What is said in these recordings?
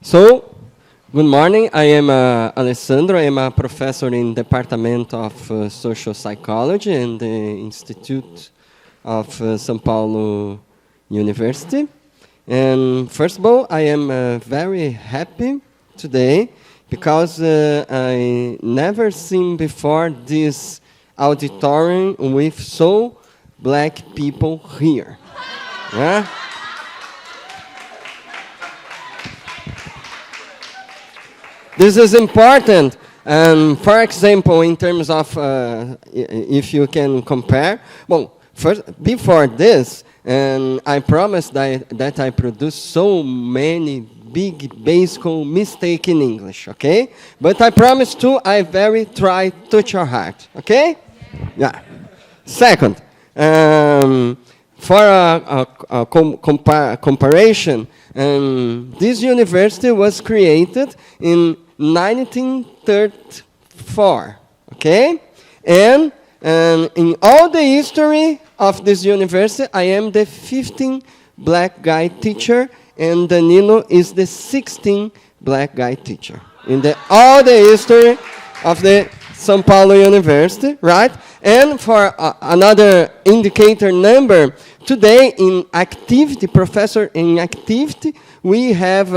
So, good morning. I am Alessandro. I am a professor in Department of Social Psychology in the Institute of São Paulo University. And first of all, I am very happy today because I never seen before this auditorium with so black people here. Yeah? This is important. For example, in terms of, if you can compare, well, first, before this, I promised that I produce so many big basic mistakes in English, okay? But I promise too, I very try touch your heart, okay? Yeah. Second, for a comparison, this university was created in 1934, okay? And in all the history of this university, I am the 15th black guy teacher, and Danilo is the 16th black guy teacher. In all the history of the São Paulo University, right? And for another indicator number, today in activity, professor in activity, we have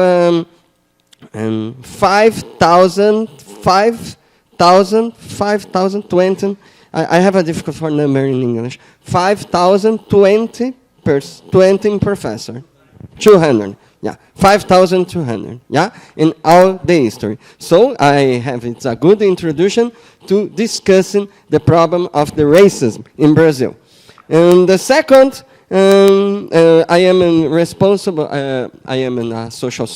5,020. I have a difficult for number in English. 5,020 professor. 200. Yeah, 5,200. Yeah, in all the history. So it's a good introduction to discussing the problem of the racism in Brazil. And the second, I am responsible. I am in a social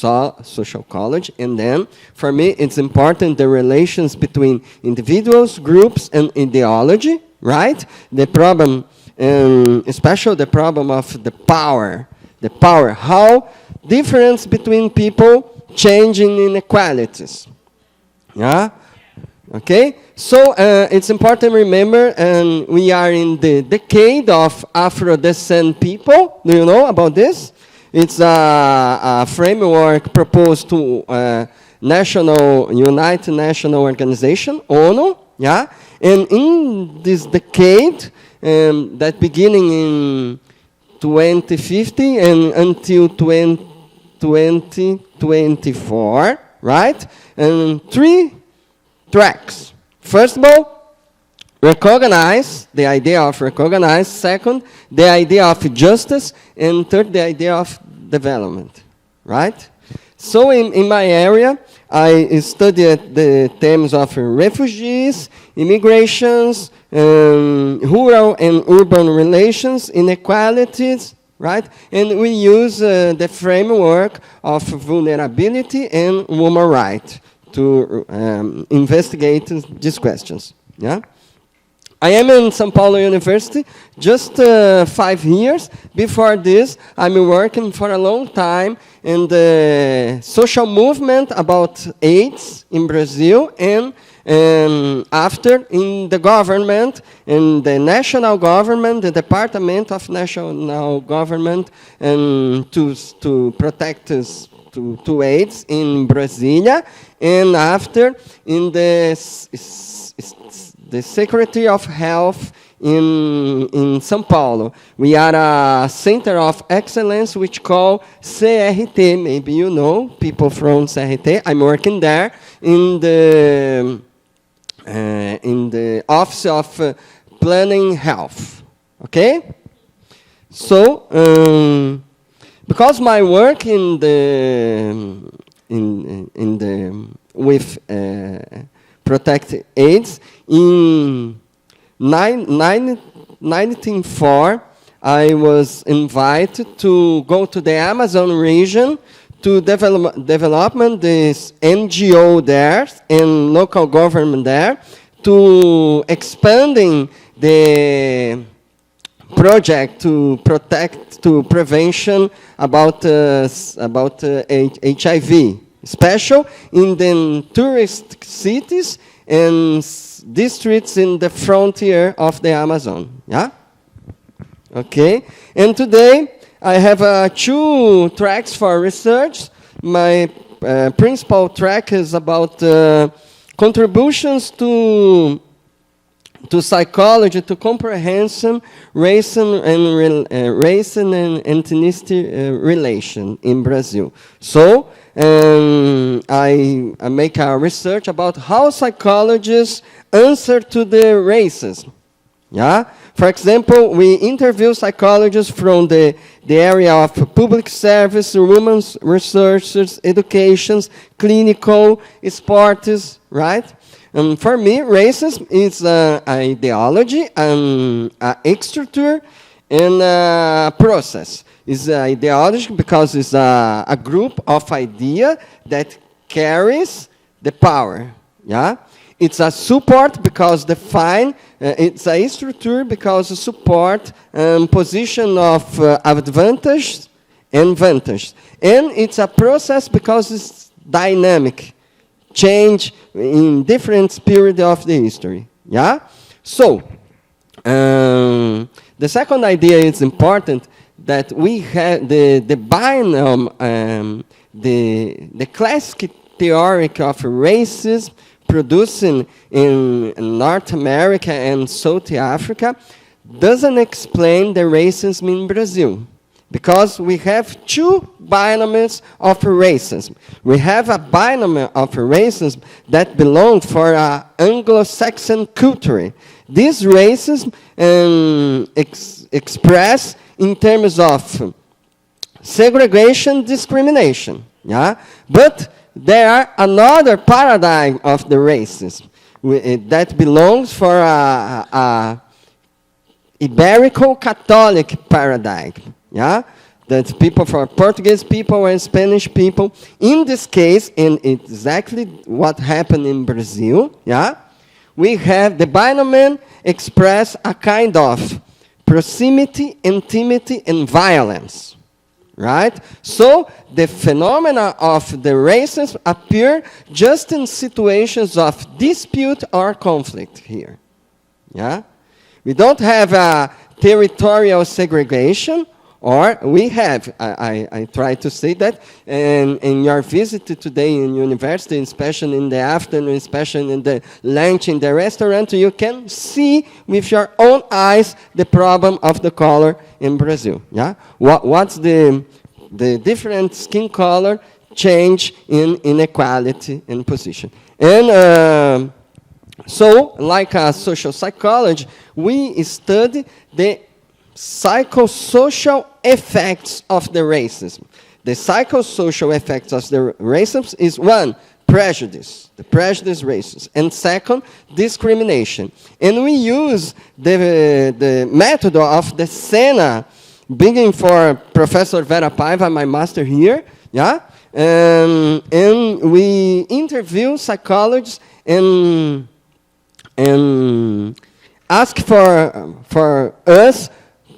college, and then for me it's important the relations between individuals, groups, and ideology. Right? The problem, especially the problem of the power. The power. How difference between people changing inequalities. Yeah. Okay, so it's important to remember, we are in the decade of Afro-descent people. Do you know about this? It's a framework proposed to United National Organization, ONU, yeah? And in this decade, that beginning in 2050 and until 2024, right? And 3 tracks. First of all, recognize, the idea of recognize. Second, the idea of justice. And third, the idea of development, right? So in my area, I studied the themes of refugees, immigrations, rural and urban relations, inequalities, right? And we use the framework of vulnerability and human rights to investigate these questions. Yeah, I am in São Paulo University just 5 years. Before this, I'm working for a long time in the social movement about AIDS in Brazil, and after in the government, in the national government, the Department of National Government, and to protect us to AIDS in Brasilia, and after in the Secretary of Health in São Paulo. We are a center of excellence which called CRT. Maybe you know people from CRT. I'm working there in the Office of Planning Health. Okay, so. Because my work with Protect AIDS in 1904, I was invited to go to the Amazon region to development this NGO there and local government there to expanding the project to protect, to prevention about HIV, especially in the tourist cities and districts in the frontier of the Amazon. Yeah. Okay. And today I have 2 tracks for research. My principal track is about contributions to psychology, to comprehension, race and ethnicity relation in Brazil. So I make a research about how psychologists answer to the racism. Yeah. For example, we interview psychologists from the area of public service, human resources, education, clinical, sports, right? And for me, racism is an ideology, an structure, and a process. It's an ideology because it's a group of ideas that carries the power. Yeah. It's a support because it's a structure because it support position of advantage and vantage. And it's a process because it's dynamic, change in different period of the history. Yeah? So, the second idea is important, that we have the binomial, the classic theory of racism producing in North America and South Africa doesn't explain the racism in Brazil, because we have two binomials of racism. We have a binomial of racism that belongs for Anglo-Saxon culture. This racism expressed in terms of segregation, discrimination. Yeah, but there are another paradigm of the racism that belongs for a Iberico Catholic paradigm. Yeah, that people for Portuguese people and Spanish people. In this case, and exactly what happened in Brazil. Yeah, we have the binomial express a kind of proximity, intimacy, and violence. Right? So the phenomena of the racism appear just in situations of dispute or conflict here. Yeah? We don't have a territorial segregation, or we have, I try to say that, in your visit today in university, especially in the afternoon, especially in the lunch in the restaurant, you can see with your own eyes the problem of the color in Brazil. Yeah? What's the different skin color change in inequality in position. And so, like a social psychology, we study the psychosocial effects of the racism. The psychosocial effects of the racism is one, prejudice, the prejudice racism, and second, discrimination. And we use the method of the SENA, beginning for Professor Vera Paiva, my master here, yeah, and we interview psychologists and ask for us,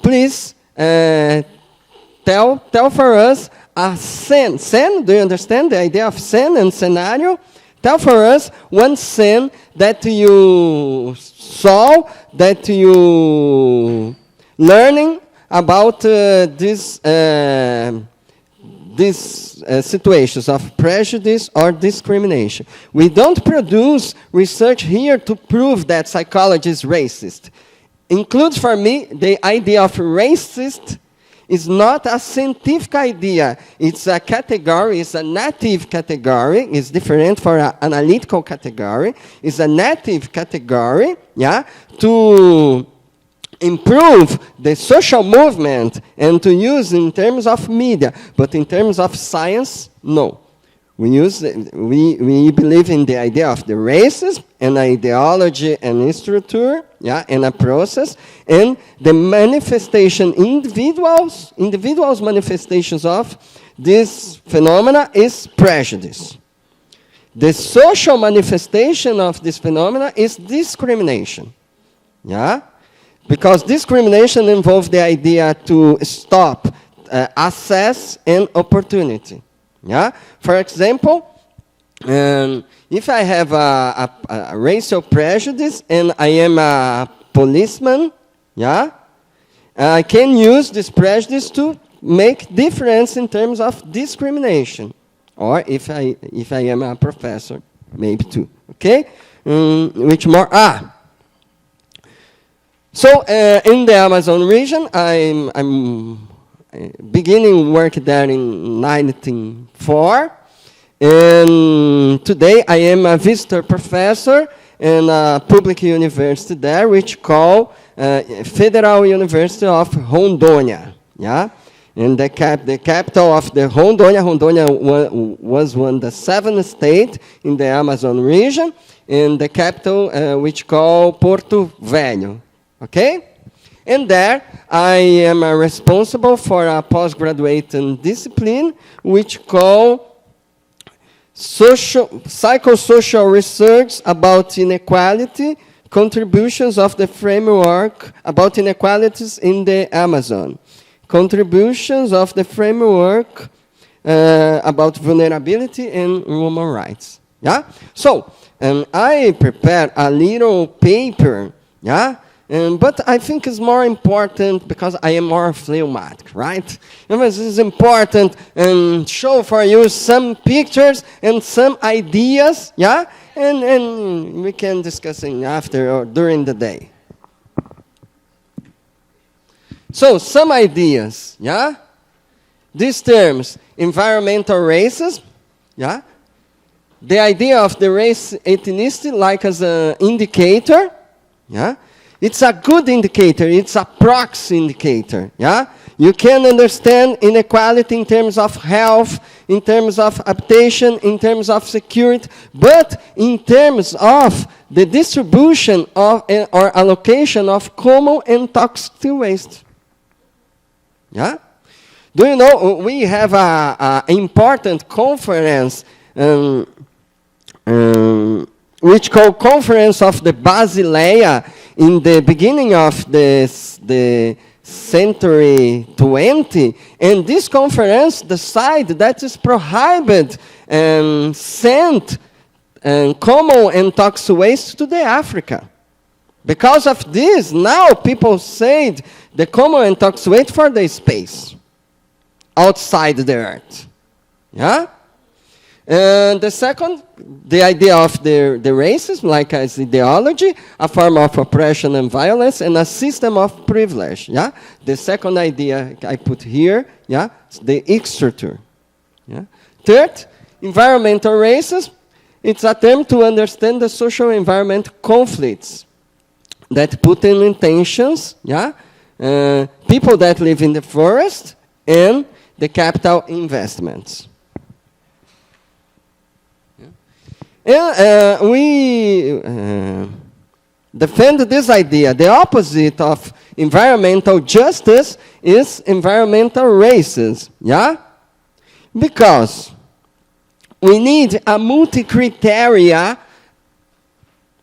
please tell for us a scene. Scene, do you understand the idea of scene and scenario? Tell for us one scene that you saw, that you learning about these situations of prejudice or discrimination. We don't produce research here to prove that psychology is racist. Includes for me the idea of racist is not a scientific idea. It's a category, it's a native category. It's different from an analytical category. It's a native category, yeah, to improve the social movement and to use in terms of media, but in terms of science, no. We believe in the idea of the racism and ideology and structure, yeah, and a process, and the manifestation, individuals manifestations of this phenomena is prejudice. The social manifestation of this phenomena is discrimination, yeah. Because discrimination involves the idea to stop access and opportunity. Yeah? For example, if I have a racial prejudice and I am a policeman, yeah, I can use this prejudice to make difference in terms of discrimination. or if I am a professor, maybe two. Okay? Which more? So in the Amazon region, I'm beginning work there in 1904, and today I am a visitor professor in a public university there, which called Federal University of Rondônia. Yeah, and the capital of the Rondônia was the seventh state in the Amazon region, and the capital which called Porto Velho. Okay, and there I am responsible for a postgraduate discipline which called psychosocial research about inequality, contributions of the framework about inequalities in the Amazon, contributions of the framework about vulnerability and human rights. Yeah. So I prepared a little paper. Yeah. But I think it's more important because I am more phlegmatic, right? This is important and show for you some pictures and some ideas, yeah? And we can discuss it after or during the day. So, some ideas, yeah? These terms, environmental racism, yeah? The idea of the race ethnicity like as an indicator, yeah? It's a good indicator. It's a proxy indicator. Yeah, you can understand inequality in terms of health, in terms of habitation, in terms of security, but in terms of the distribution of or allocation of common and toxic waste. Yeah, do you know we have a important conference which called Conference of the Basileia in the beginning of the century 20, and this conference decided that it's prohibited and sent common and toxic waste to the Africa. Because of this, now people say the common and toxic waste for the space outside the earth. Yeah? And the second, the idea of the racism, like as ideology, a form of oppression and violence, and a system of privilege. Yeah, the second idea I put here. Yeah, the structure. Yeah. Third, environmental racism. It's a term to understand the social environment conflicts that put in tensions. Yeah, people that live in the forest and the capital investments. And we defend this idea. The opposite of environmental justice is environmental racism. Yeah? Because we need a multi-criteria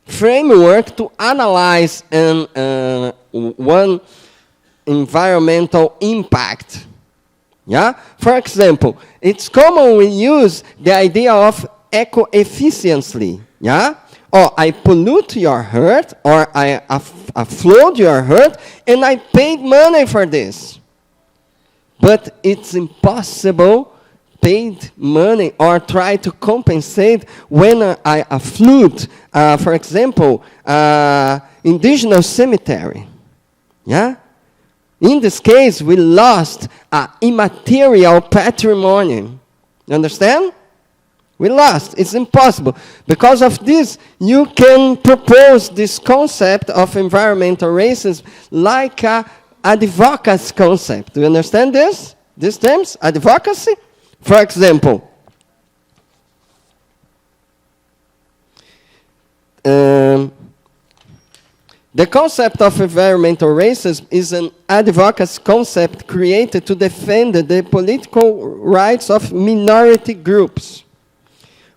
framework to analyze one environmental impact. Yeah? For example, it's common we use the idea of eco-efficiency, yeah? Or I pollute your earth, or I flood your earth, and I paid money for this. But it's impossible paid money or try to compensate when I flood, for example, indigenous cemetery, yeah? In this case, we lost immaterial patrimony. You understand? We lost. It's impossible. Because of this, you can propose this concept of environmental racism like a advocacy concept. Do you understand this? These terms? Advocacy? For example, the concept of environmental racism is an advocacy concept created to defend the political rights of minority groups.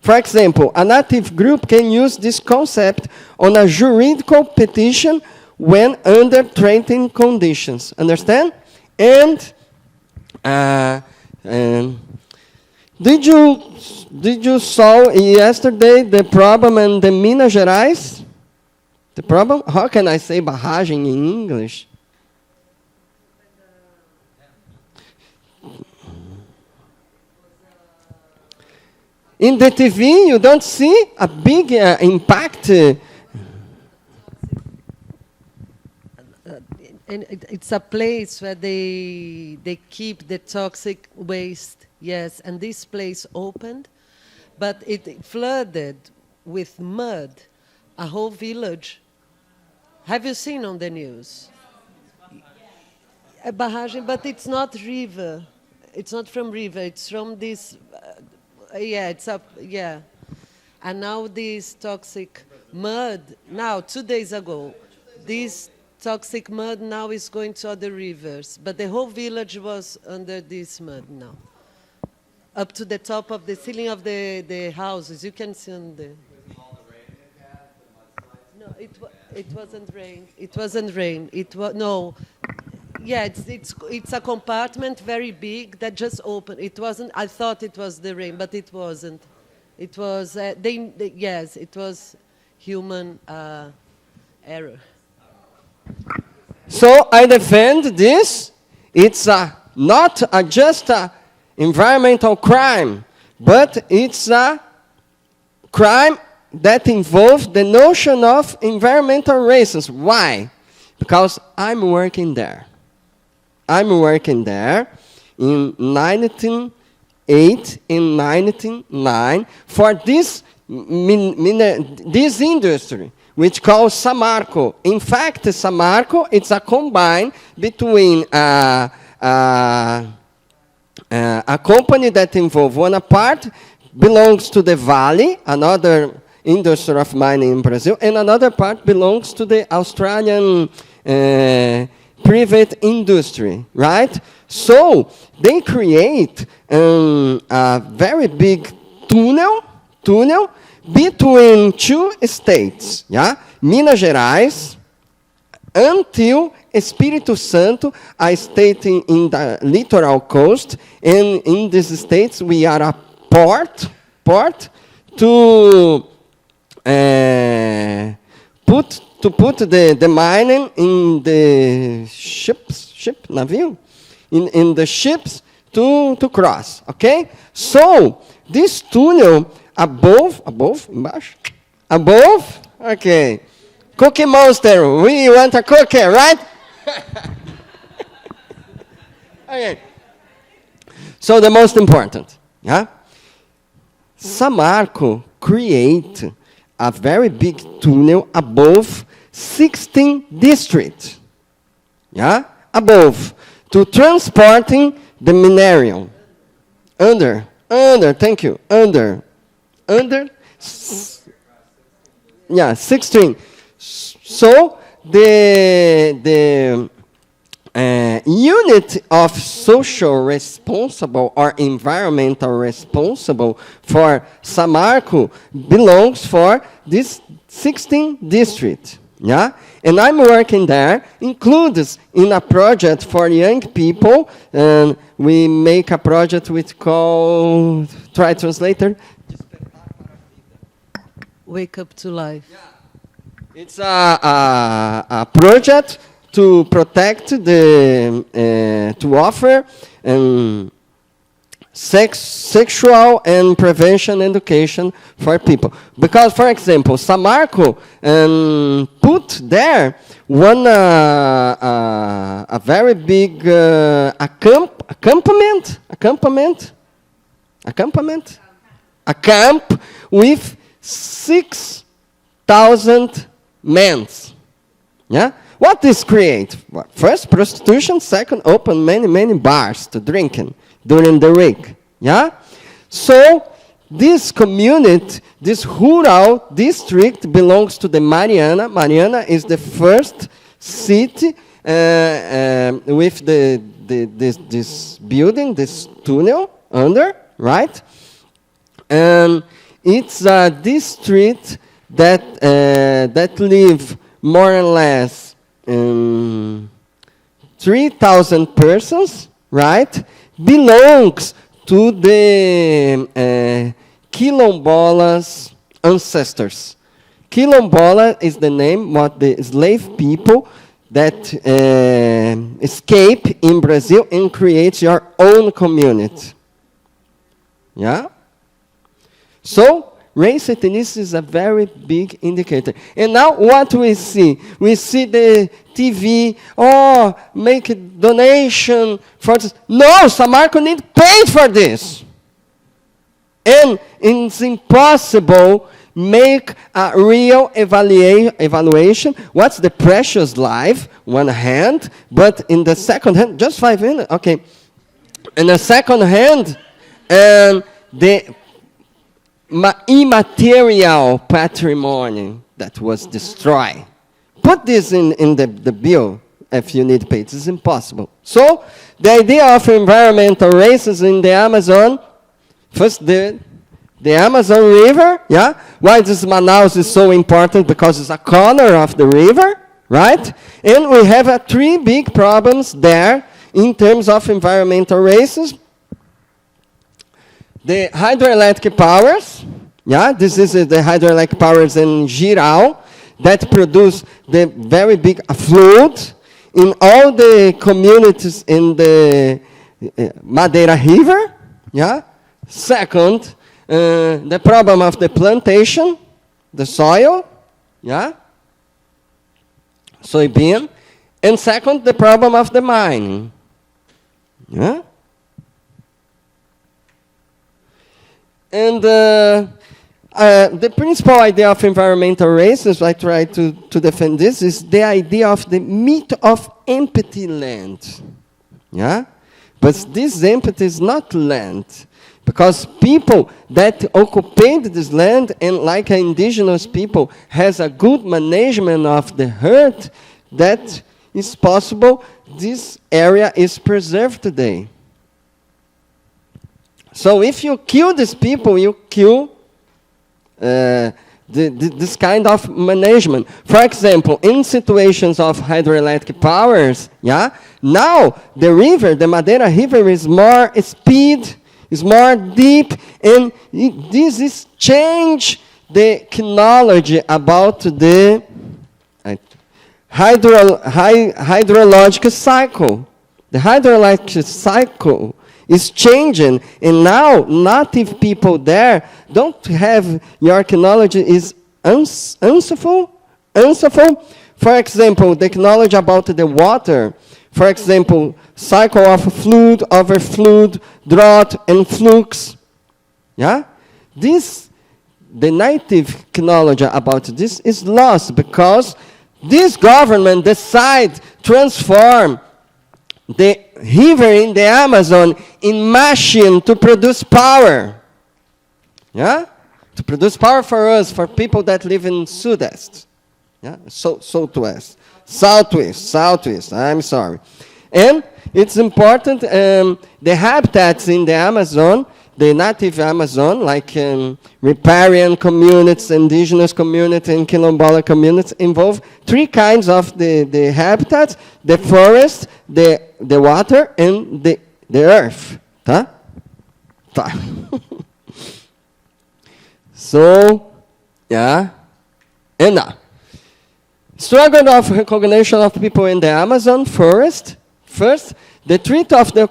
For example, a native group can use this concept on a juridical petition when under threatening conditions. Understand? And did you saw yesterday the problem in the Minas Gerais? The problem? How can I say barragem in English? In the TV, you don't see a big impact. And it's a place where they keep the toxic waste, yes, and this place opened, but it flooded with mud a whole village. Have you seen on the news? A barragem, but it's not river. It's not from river, it's from this, yeah, it's up, yeah. And now this toxic mud, now 2 days ago, this toxic mud now is going to other rivers, but the whole village was under this mud now. Up to the top of the ceiling of the houses, you can see on the... No, it wasn't rain. It wasn't rain. It was, no. Yeah, it's a compartment very big that just opened. It wasn't, I thought it was the rain, but it wasn't. It was, yes, it was human error. So I defend this. It's not just an environmental crime, but it's a crime that involves the notion of environmental racism. Why? Because I'm working there. I'm working there in 1908 and 1909 for this industry, which calls Samarco. In fact, Samarco, it's a combine between a company that involves one part belongs to the Vale, another industry of mining in Brazil, and another part belongs to the Australian private industry, right? So they create a very big tunnel between two states, yeah? Minas Gerais until Espírito Santo, a state in the littoral coast, and in these states we are a port to put the mining in the navio, in the ships to cross, okay? So this tunnel embaixo, okay. Cookie Monster, we want a cookie, right? Okay. So the most important, yeah? Samarco create a very big tunnel above 16 districts, yeah? Above, to transporting the mineral. Thank you, under, yeah, 16. So the unit of social responsible or environmental responsible for Samarco belongs for this 16 district, yeah? And I'm working there, includes in a project for young people, and we make a project which called, try translator. Wake up to life. Yeah. It's a project to protect to offer sexual and prevention education for people. Because, for example, Samarco put there one a very big a camp with 6,000 men. Yeah. What this create? Well, first, prostitution. Second, open many bars to drinking during the week. Yeah? So, this community, this rural district belongs to the Mariana. Mariana is the first city with this building, this tunnel under, right? And it's a district that live more or less 3,000 persons, right? Belongs to the Quilombolas ancestors. Quilombola is the name of the slave people that escape in Brazil and create your own community. Yeah? So race ethnicity is a very big indicator. And now what we see? We see the TV, oh, make a donation for this. No, Samarco need paid for this. And it's impossible make a real evaluation. What's the precious life? One hand, but in the second hand, just 5 minutes, okay. In the second hand, the immaterial patrimony that was destroyed. Put this in the bill if you need pay. It's impossible. So the idea of environmental races in the Amazon, first the Amazon River, yeah? Why this Manaus is so important? Because it's a corner of the river, right? And we have 3 big problems there in terms of environmental races. The hydroelectric powers, yeah? This is the hydroelectric powers in Giral that produce the very big flood in all the communities in the Madeira River, yeah? Second, the problem of the plantation, the soil, yeah, soybean, and second, the problem of the mining, yeah. And the principal idea of environmental races, I try to defend this, is the idea of the myth of empty land, yeah. But this empty is not land. Because people that occupied this land, and like indigenous people, has a good management of the earth, that is possible, this area is preserved today. So if you kill these people, you kill this kind of management. For example, in situations of hydroelectric powers, yeah, now the river, the Madeira River, is more speed, is more deep, and this is change the chronology about the hydrological cycle. The hydrological cycle is changing, and now native people there don't have your chronology is answerful. For example, the knowledge about the water. For example, cycle of flood, overflood, drought, and flux. Yeah? The native knowledge about this is lost because this government decide transform the river in the Amazon in machine to produce power. Yeah? To produce power for us, for people that live in Sudest. Yeah? Southwest. Southwest, I'm sorry. And it's important, the habitats in the Amazon, the native Amazon, like riparian communities, indigenous communities, and quilombola communities, involve 3 kinds of the habitats: the forest, the water, and the earth. Tá? So, yeah. And now, struggle of recognition of people in the Amazon forest. First, the threat of the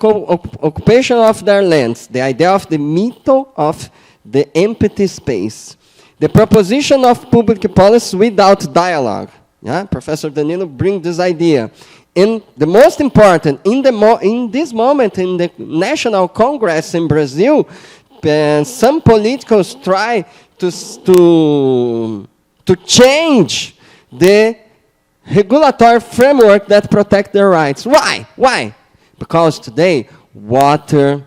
occupation of their lands, the idea of the myth of the empty space, the proposition of public policy without dialogue. Yeah? Professor Danilo brings this idea. And the most important, in this moment in the National Congress in Brazil, some politicals try to change the regulatory framework that protect their rights. Why? Because today, water,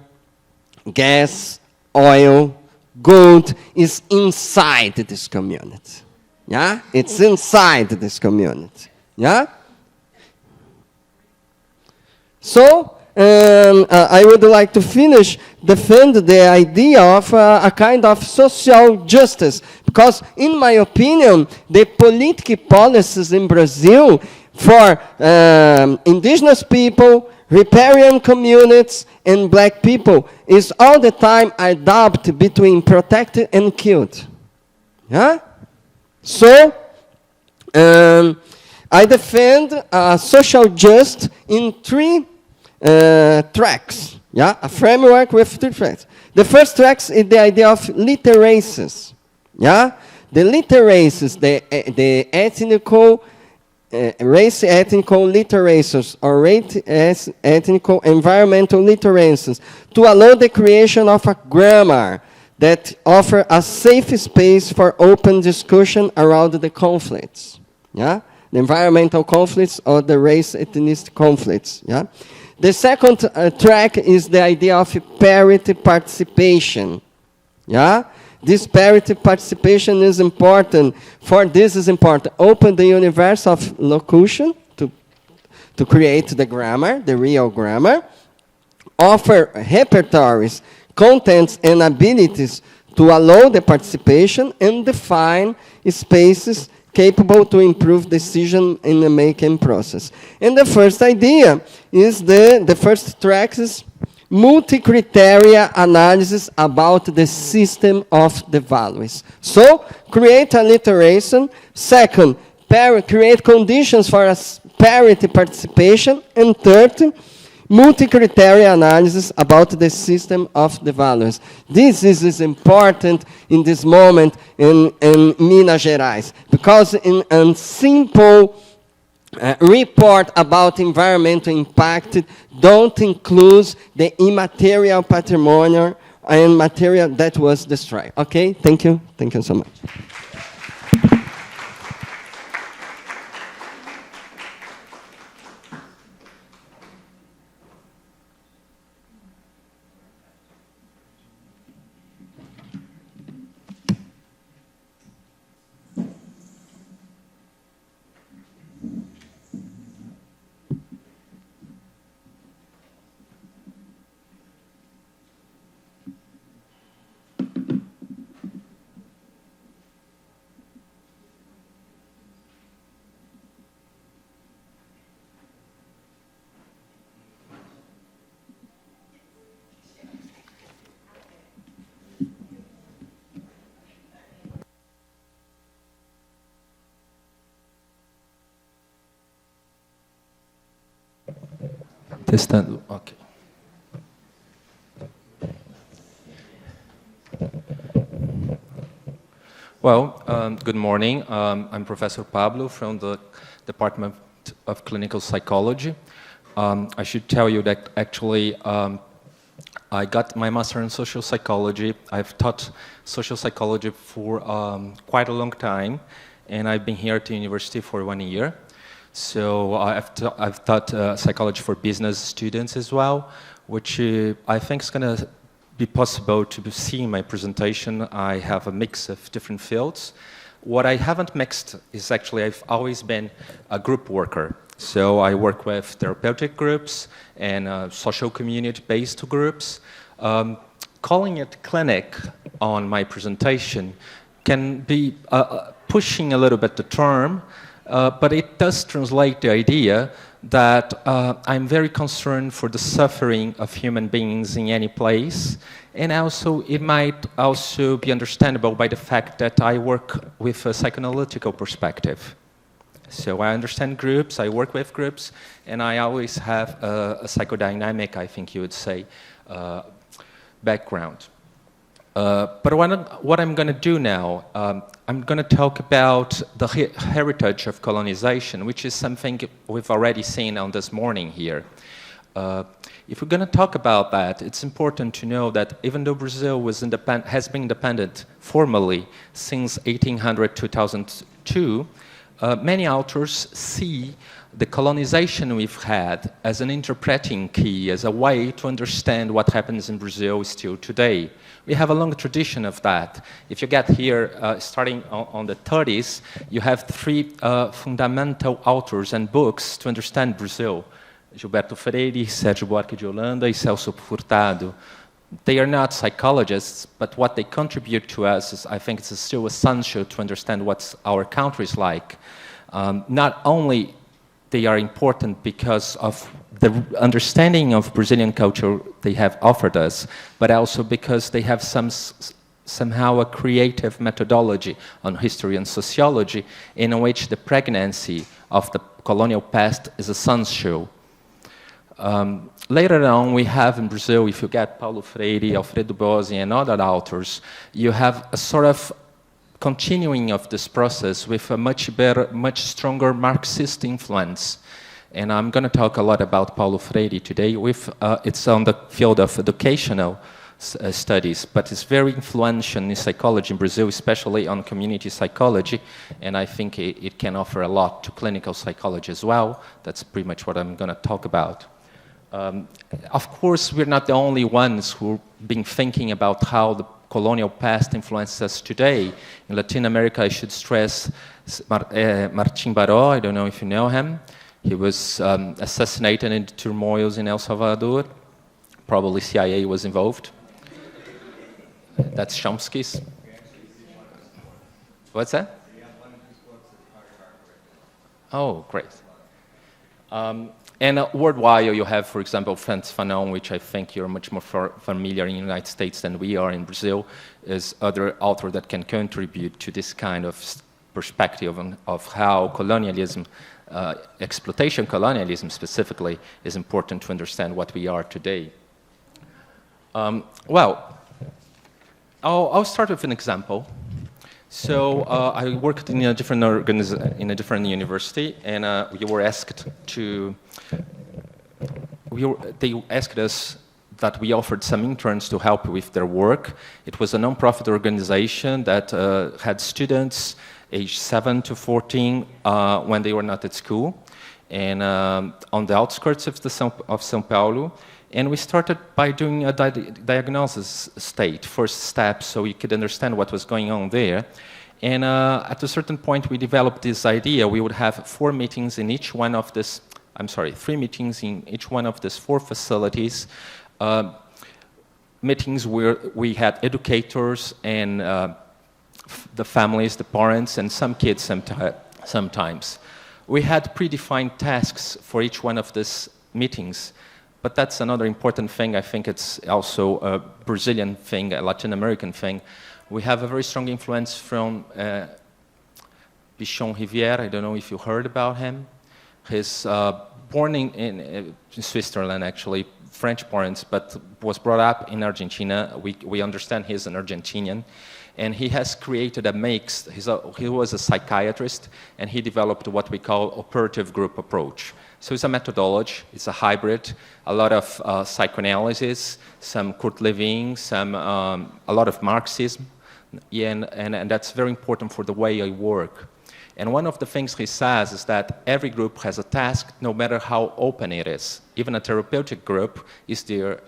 gas, oil, gold is inside this community. Yeah? It's inside this community. Yeah? So, I would like to finish, defend the idea of a kind of social justice. Because, in my opinion, the political policies in Brazil for indigenous people, riparian communities, and black people is all the time adapted between protected and killed. Yeah? So, I defend social justice in 3 tracks. Yeah, a framework with 3 tracks. The first track is the idea of literacies. Yeah, the literacies, the ethnical, race ethnical literacies or ethnical environmental literacies to allow the creation of a grammar that offer a safe space for open discussion around the conflicts. Yeah, the environmental conflicts or the race ethnicity conflicts. Yeah. The second track is the idea of parity participation. Yeah? This parity participation is important. For this is important. Open the universe of locution to create the grammar, the real grammar. Offer repertories, contents, and abilities to allow the participation and define spaces capable to improve decision in the making process. And the first idea is the first track is multi-criteria analysis about the system of the values. So, create alliteration. Second, create conditions for a parity participation. And third, multi-criteria analysis about the system of the values. This is important in this moment in Minas Gerais, because in a simple report about environmental impact don't include the immaterial patrimonial and material that was destroyed. Okay, thank you so much. Testando, ok. Well, good morning. I'm Professor Pablo from the Department of Clinical Psychology. I should tell you that actually I got my master in social psychology. I've taught social psychology for quite a long time, and I've been here at the university for 1 year. So I've taught psychology for business students as well, which I think is going to be possible to see in my presentation. I have a mix of different fields. What I haven't mixed is actually I've always been a group worker. So I work with therapeutic groups and social community-based groups. Calling it clinic on my presentation can be pushing a little bit the term, but it does translate the idea that I'm very concerned for the suffering of human beings in any place, and also it might also be understandable by the fact that I work with a psychoanalytical perspective. So I understand groups, I work with groups, and I always have a psychodynamic, I think you would say, background. But what I'm going to do now, I'm going to talk about the heritage of colonization, which is something we've already seen on this morning here. If we're going to talk about that, it's important to know that even though Brazil has been independent formally since 1800-2002, many authors see the colonization we've had as an interpreting key, as a way to understand what happens in Brazil still today. We have a long tradition of that. If you get here, starting on the 30s, you have 3 fundamental authors and books to understand Brazil. Gilberto Freire, Sérgio Buarque de Holanda, and Celso Furtado. They are not psychologists, but what they contribute to us is, I think it's still essential to understand what our country is like. Not only they are important because of the understanding of Brazilian culture they have offered us, but also because they have somehow a creative methodology on history and sociology in which the pregnancy of the colonial past is essential. Later on, we have in Brazil, if you get Paulo Freire, Alfredo Bossi, and other authors, you have a sort of continuing of this process with a much better, much stronger Marxist influence. And I'm going to talk a lot about Paulo Freire today. It's on the field of educational studies, but it's very influential in psychology in Brazil, especially on community psychology, and I think it can offer a lot to clinical psychology as well. That's pretty much what I'm going to talk about. Of course, we're not the only ones who've been thinking about how the colonial past influences us today. In Latin America, I should stress Martin Baró. I don't know if you know him. He was assassinated in the turmoils in El Salvador. Probably CIA was involved. That's Chomsky's. What's that? Oh, great. And worldwide, you have, for example, Frantz Fanon, which I think you're much more familiar in the United States than we are in Brazil, is other author that can contribute to this kind of perspective of how colonialism, exploitation colonialism specifically, is important to understand what we are today. Well, I'll start with an example. So I worked in a different university, and we were asked to. They asked us that we offered some interns to help with their work. It was a non-profit organization that had students aged 7 to 14 when they were not at school, and on the outskirts of São Paulo. And we started by doing a diagnosis state, first step, so we could understand what was going on there. And at a certain point, we developed this idea. We would have 3 meetings in each one of these 4 facilities. Meetings where we had educators and the families, the parents, and some kids sometimes. We had predefined tasks for each one of these meetings. But that's another important thing. I think it's also a Brazilian thing, a Latin American thing. We have a very strong influence from Pichon Rivière. I don't know if you heard about him. He's born in Switzerland, actually, French parents, but was brought up in Argentina. We understand he's an Argentinian. And he has created a mix. He was a psychiatrist, and he developed what we call operative group approach. So it's a methodology, it's a hybrid, a lot of psychoanalysis, some Kurt Lewin, a lot of Marxism, and that's very important for the way I work. And one of the things he says is that every group has a task, no matter how open it is. Even a therapeutic group is there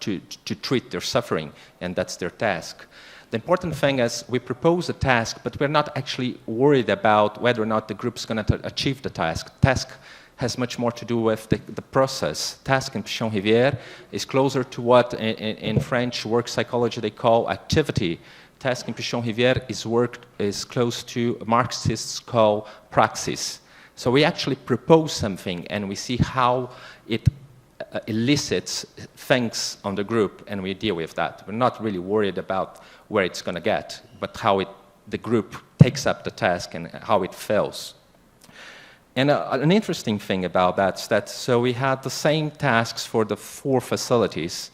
to treat their suffering, and that's their task. The important thing is we propose a task, but we're not actually worried about whether or not the group's going to achieve the task. Task has much more to do with the process. Task in Pichon Rivière is closer to what in French work psychology they call activity. Task in Pichon Rivière is close to Marxists call praxis. So we actually propose something and we see how it elicits things on the group, and we deal with that. We're not really worried about where it's going to get, but how the group takes up the task and how it fails. And an interesting thing about that is that so we had the same tasks for the 4 facilities.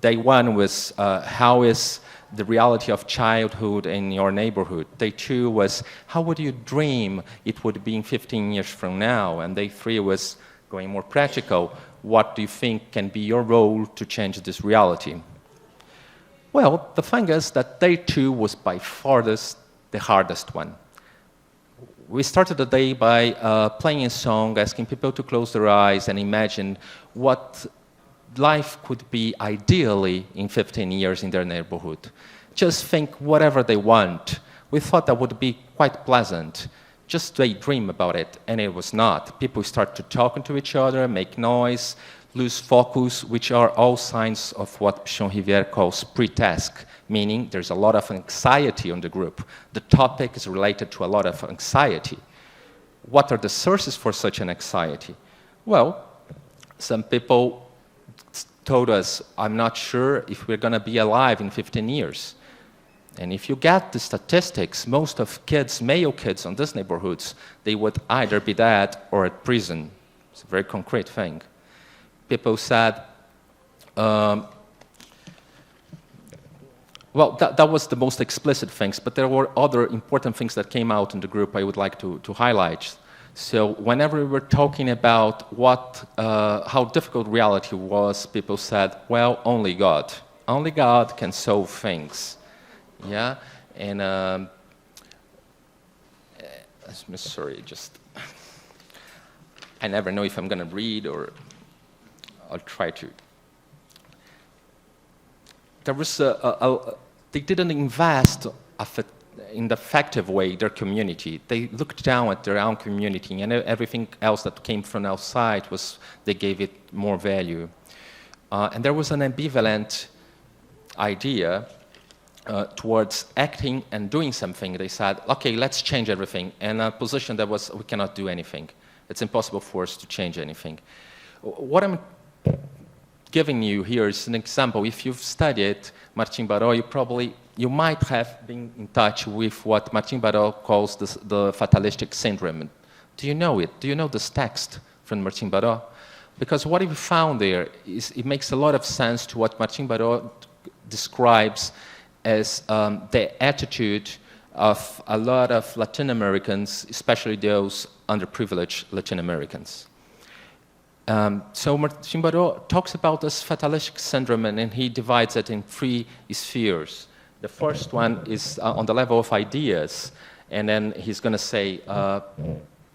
Day 1 was how is the reality of childhood in your neighborhood. Day 2 was how would you dream it would be in 15 years from now? And day 3 was going more practical. What do you think can be your role to change this reality? Well, the thing is that day 2 was by far the hardest one. We started the day by playing a song, asking people to close their eyes and imagine what life could be ideally in 15 years in their neighborhood. Just think whatever they want. We thought that would be quite pleasant. Just daydream about it, and it was not. People started talking to each other, make noise, lose focus, which are all signs of what Pichon Rivière calls pre-task, meaning there's a lot of anxiety on the group. The topic is related to a lot of anxiety. What are the sources for such an anxiety? Well, some people told us, I'm not sure if we're going to be alive in 15 years. And if you get the statistics, most of kids, male kids in these neighborhoods, they would either be dead or at prison. It's a very concrete thing. people said, well, that was the most explicit things, but there were other important things that came out in the group I would like to highlight. So whenever we were talking about how difficult reality was, people said, well, only God can solve things. Yeah, and I'm sorry, I never know if I'm going to read or I'll try to. There was they didn't invest in the effective way their community. They looked down at their own community, and everything else that came from outside they gave it more value. And there was an ambivalent idea towards acting and doing something. They said, okay, let's change everything. And a position that was, we cannot do anything. It's impossible for us to change anything. What I'm giving you here is an example. If you've studied Martin Baró, you might have been in touch with what Martin Baró calls the fatalistic syndrome. Do you know it? Do you know this text from Martin Baró? Because what we found there is it makes a lot of sense to what Martin Baró describes as the attitude of a lot of Latin Americans, especially those underprivileged Latin Americans. So Martin Baró talks about this fatalistic syndrome, and he divides it in 3 spheres. The first one is on the level of ideas, and then he's going to say,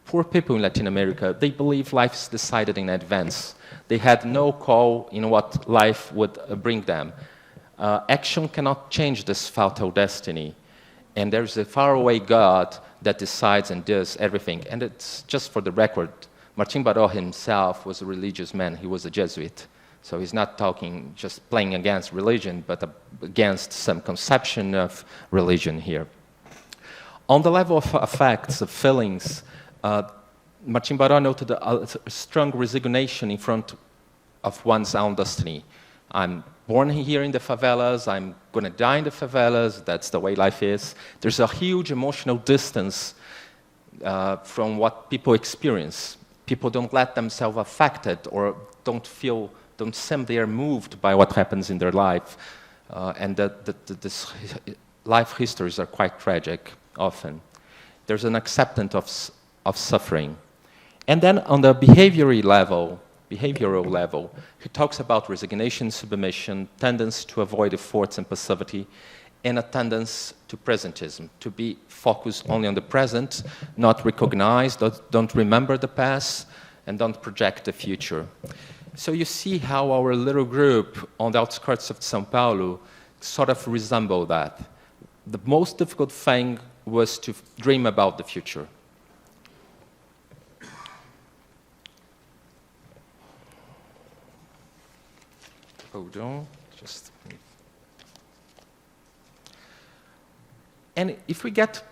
poor people in Latin America, they believe life is decided in advance. They had no call in what life would bring them. Action cannot change this fatal destiny, and there's a faraway God that decides and does everything. And it's just for the record, Martin Baró himself was a religious man. He was a Jesuit. So he's not talking, just playing against religion, but against some conception of religion here. On the level of affects, of feelings, Martin Baró noted a strong resignation in front of one's own destiny. I'm born here in the favelas, I'm going to die in the favelas, that's the way life is. There's a huge emotional distance from what people experience. People don't let themselves affected or don't seem they are moved by what happens in their life. And this life histories are quite tragic often. There's an acceptance of suffering. And then on the behavioral level, he talks about resignation, submission, tendency to avoid efforts and passivity, and a tendency to presentism, to be focused only on the present, not recognize, don't remember the past, and don't project the future. So you see how our little group on the outskirts of São Paulo sort of resemble that. The most difficult thing was to dream about the future. Hold on, just... And if we get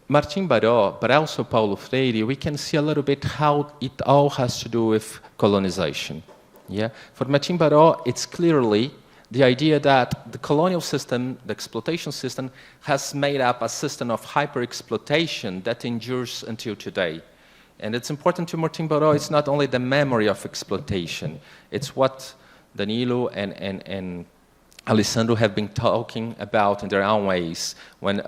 Martin Baró, but also Paulo Freire, we can see a little bit how it all has to do with colonization. Yeah? For Martin Baró, it's clearly the idea that the colonial system, the exploitation system, has made up a system of hyper-exploitation that endures until today. And it's important to Martin Baró, it's not only the memory of exploitation, it's what Danilo and Alessandro have been talking about in their own ways. When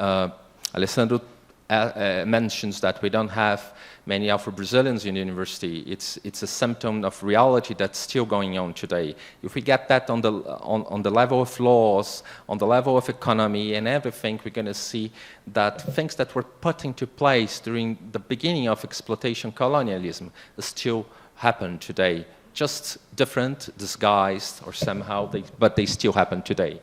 Alessandro mentions that we don't have many Afro-Brazilians in the university, it's a symptom of reality that's still going on today. If we get that on the level of laws, on the level of economy and everything, we're going to see that things that were put into place during the beginning of exploitation colonialism still happen today. Just different, disguised, or somehow, but they still happen today.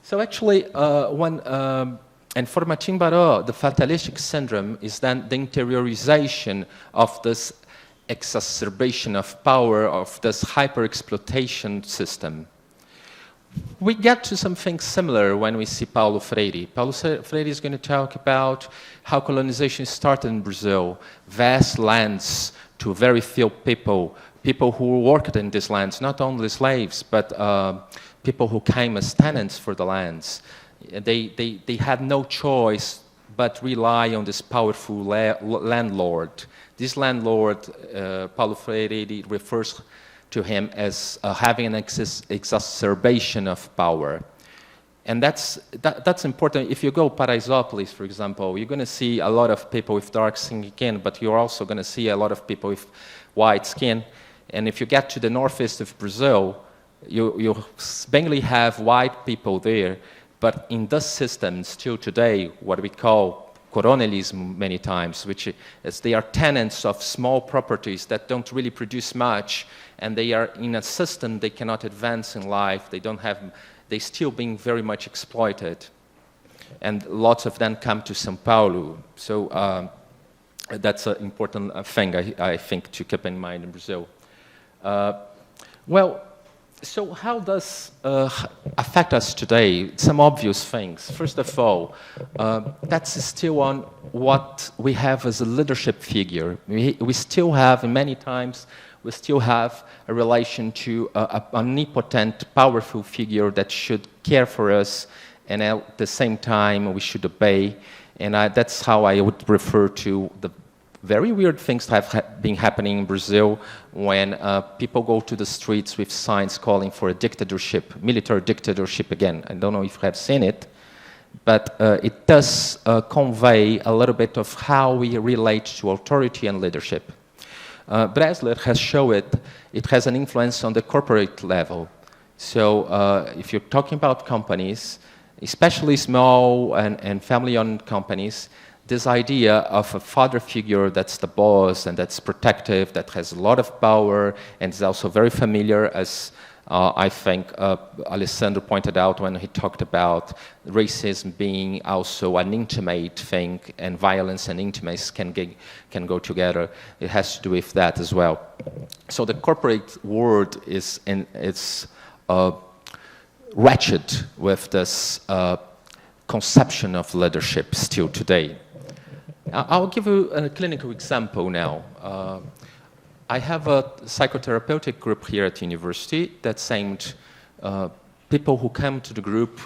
So actually, and for Martin Baró, the fatalistic syndrome is then the interiorization of this exacerbation of power, of this hyper-exploitation system. We get to something similar when we see Paulo Freire. Paulo Freire is going to talk about how colonization started in Brazil, vast lands to very few people who worked in these lands, not only slaves, but people who came as tenants for the lands. They had no choice but rely on this powerful landlord. This landlord, Paulo Freire refers to him as having an exacerbation of power. And that's important. If you go Paraisópolis, for example, you're going to see a lot of people with dark skin, but you're also going to see a lot of people with white skin. And if you get to the northeast of Brazil, you mainly have white people there. But in this system, still today, what we call coronelism many times, which is they are tenants of small properties that don't really produce much, and they are in a system they cannot advance in life. They're still being very much exploited. And lots of them come to São Paulo. So that's an important thing, I think, to keep in mind in Brazil. Well, so how does affect us today? Some obvious things. First of all, that's still on what we have as a leadership figure. We still have, many times, we still have a relation to an omnipotent, powerful figure that should care for us, and at the same time we should obey. And that's how I would refer to the very weird things that have been happening in Brazil when people go to the streets with signs calling for a dictatorship, military dictatorship again. I don't know if you have seen it, but it does convey a little bit of how we relate to authority and leadership. Bresler has shown it has an influence on the corporate level. So if you're talking about companies, especially small and family-owned companies, this idea of a father figure that's the boss and that's protective, that has a lot of power, and is also very familiar, as I think Alessandro pointed out when he talked about racism being also an intimate thing, and violence and intimacy can go together. It has to do with that as well. So the corporate world is wretched with this conception of leadership still today. I'll give you a clinical example now. I have a psychotherapeutic group here at the university that's aimed, people who come to the group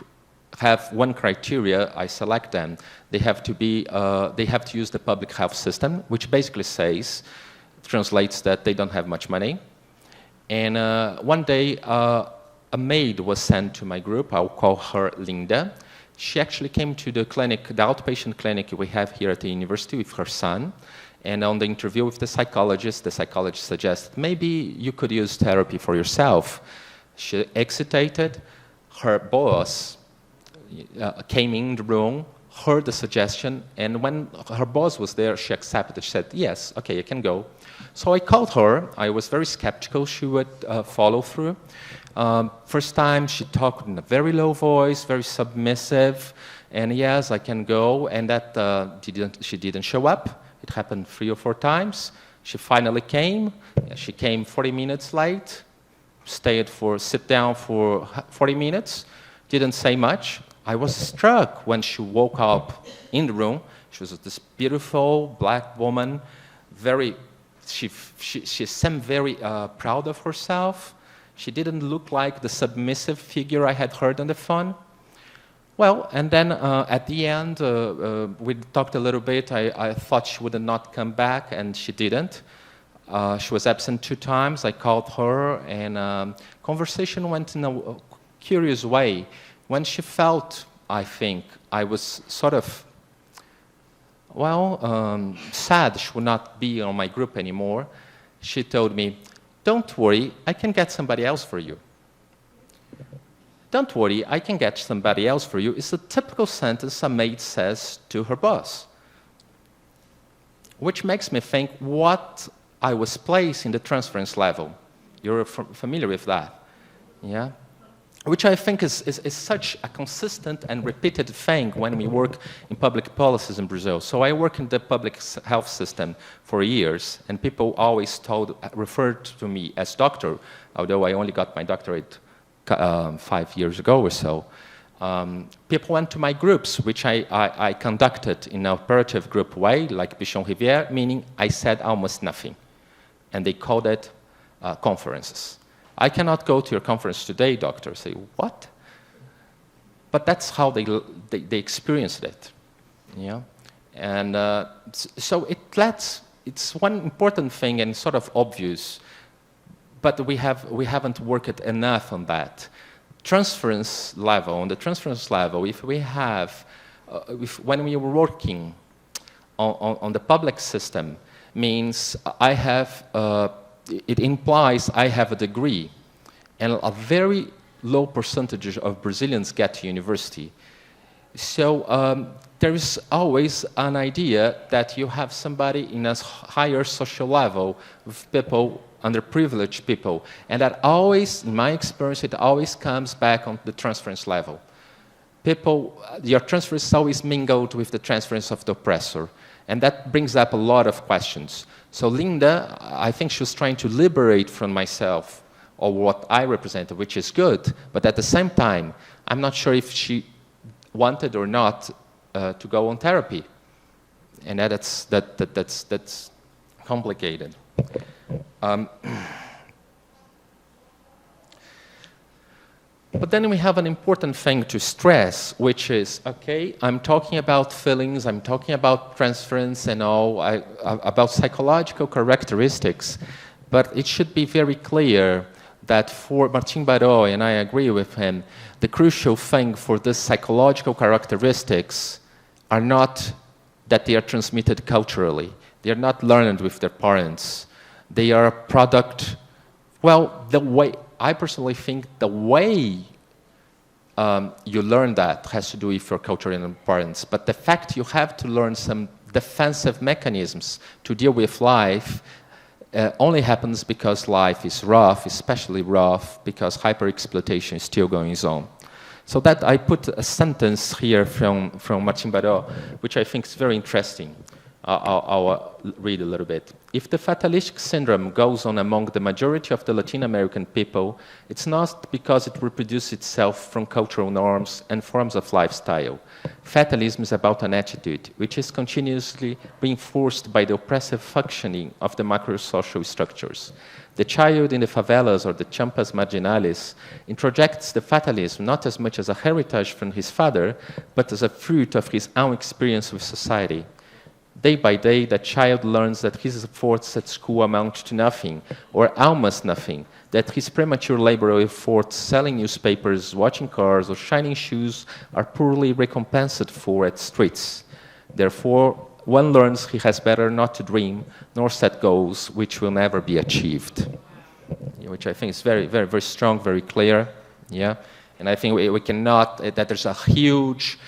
have one criteria. I select them. They have to use the public health system, which basically translates that they don't have much money. And one day, a maid was sent to my group. I'll call her Linda. She actually came to the clinic, the outpatient clinic we have here at the university with her son. And on the interview with the psychologist suggested, maybe you could use therapy for yourself. She hesitated. Her boss came in the room, heard the suggestion, and when her boss was there, she accepted. She said, yes, okay, you can go. So I called her. I was very skeptical she would follow through. First time, she talked in a very low voice, very submissive, and yes, I can go, and that she didn't show up. It happened 3 or 4 times. She finally came. She came 40 minutes late, sit down for 40 minutes, didn't say much. I was struck when she woke up in the room. She was this beautiful black woman, she seemed very proud of herself. She didn't look like the submissive figure I had heard on the phone. Well, and then at the end, we talked a little bit. I thought she would not come back, and she didn't. She was absent 2 times. I called her, and conversation went in a curious way. When she felt, I think, I was sort of, sad she would not be on my group anymore, she told me, don't worry, I can get somebody else for you. Don't worry, I can get somebody else for you. It's a typical sentence a maid says to her boss, which makes me think what I was placed in the transference level. You're familiar with that, yeah? Which I think is such a consistent and repeated thing when we work in public policies in Brazil. So I work in the public health system for years, and people always referred to me as doctor, although I only got my doctorate 5 years ago or so. People went to my groups, which I conducted in an operative group way, like Bichon Rivière, meaning I said almost nothing. And they called it conferences. I cannot go to your conference today, doctor. Say, what? But that's how they experienced it. Yeah? And so it's one important thing and sort of obvious. but we haven't worked enough on that. Transference level, on the transference level, if we have, when we are working on the public system, means I have, it implies I have a degree, and a very low percentage of Brazilians get to university. So there is always an idea that you have somebody in a higher social level with people, underprivileged people, and that always, in my experience, it always comes back on the transference level. People, your transference is always mingled with the transference of the oppressor, and that brings up a lot of questions. So Linda, I think she was trying to liberate from myself or what I represented, which is good, but at the same time, I'm not sure if she wanted or not to go on therapy, and that's complicated. But then we have an important thing to stress, which is, okay, I'm talking about feelings, I'm talking about transference and all, about psychological characteristics, but it should be very clear that for Martin Baró, and I agree with him, the crucial thing for these psychological characteristics are not that they are transmitted culturally. They are not learned with their parents. They are a product, well, the way, I personally think the way you learn that has to do with your culture and parents, but the fact you have to learn some defensive mechanisms to deal with life only happens because life is rough, especially rough because hyper-exploitation is still going on. So that I put a sentence here from Martin Baró, which I think is very interesting. I'll read a little bit. If the fatalistic syndrome goes on among the majority of the Latin American people, it's not because it reproduces itself from cultural norms and forms of lifestyle. Fatalism is about an attitude which is continuously reinforced by the oppressive functioning of the macro-social structures. The child in the favelas or the champas marginales introjects the fatalism not as much as a heritage from his father, but as a fruit of his own experience with society. Day by day, the child learns that his efforts at school amount to nothing, or almost nothing, that his premature labor efforts selling newspapers, watching cars, or shining shoes are poorly recompensed for at streets. Therefore, one learns he has better not to dream, nor set goals which will never be achieved. Which I think is very, very, very strong, very clear. Yeah, and I think we cannot, that there's a huge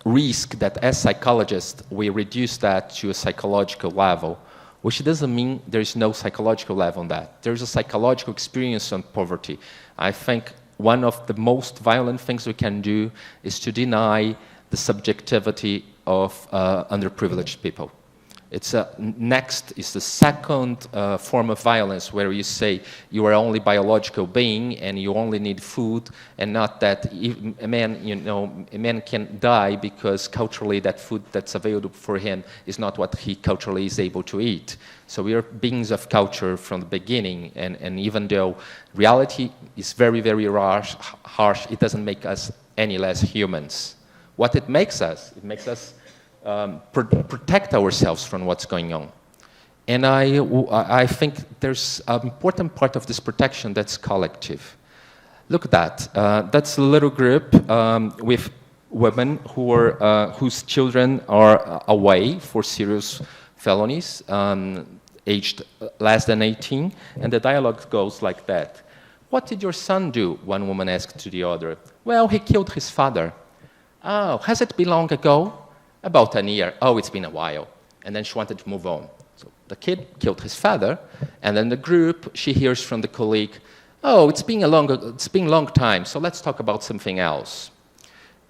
risk that as psychologists we reduce that to a psychological level, which doesn't mean there's no psychological level on that. There's a psychological experience on poverty. I think one of the most violent things we can do is to deny the subjectivity of underprivileged people. It's next is the second form of violence where you say you are only biological being and you only need food, and not that a man can die because culturally that food that's available for him is not what he culturally is able to eat. So we are beings of culture from the beginning, and even though reality is very, very harsh, it doesn't make us any less humans. What it makes us protect ourselves from what's going on. And I think there's an important part of this protection that's collective. Look at that. That's a little group with women whose children are away for serious felonies, aged less than 18, and the dialogue goes like that. What did your son do? One woman asked to the other. Well, he killed his father. Oh, has it been long ago? About a year. Oh, it's been a while. And then she wanted to move on. So the kid killed his father, and then the group, she hears from the colleague, oh, it's been a long time, so let's talk about something else.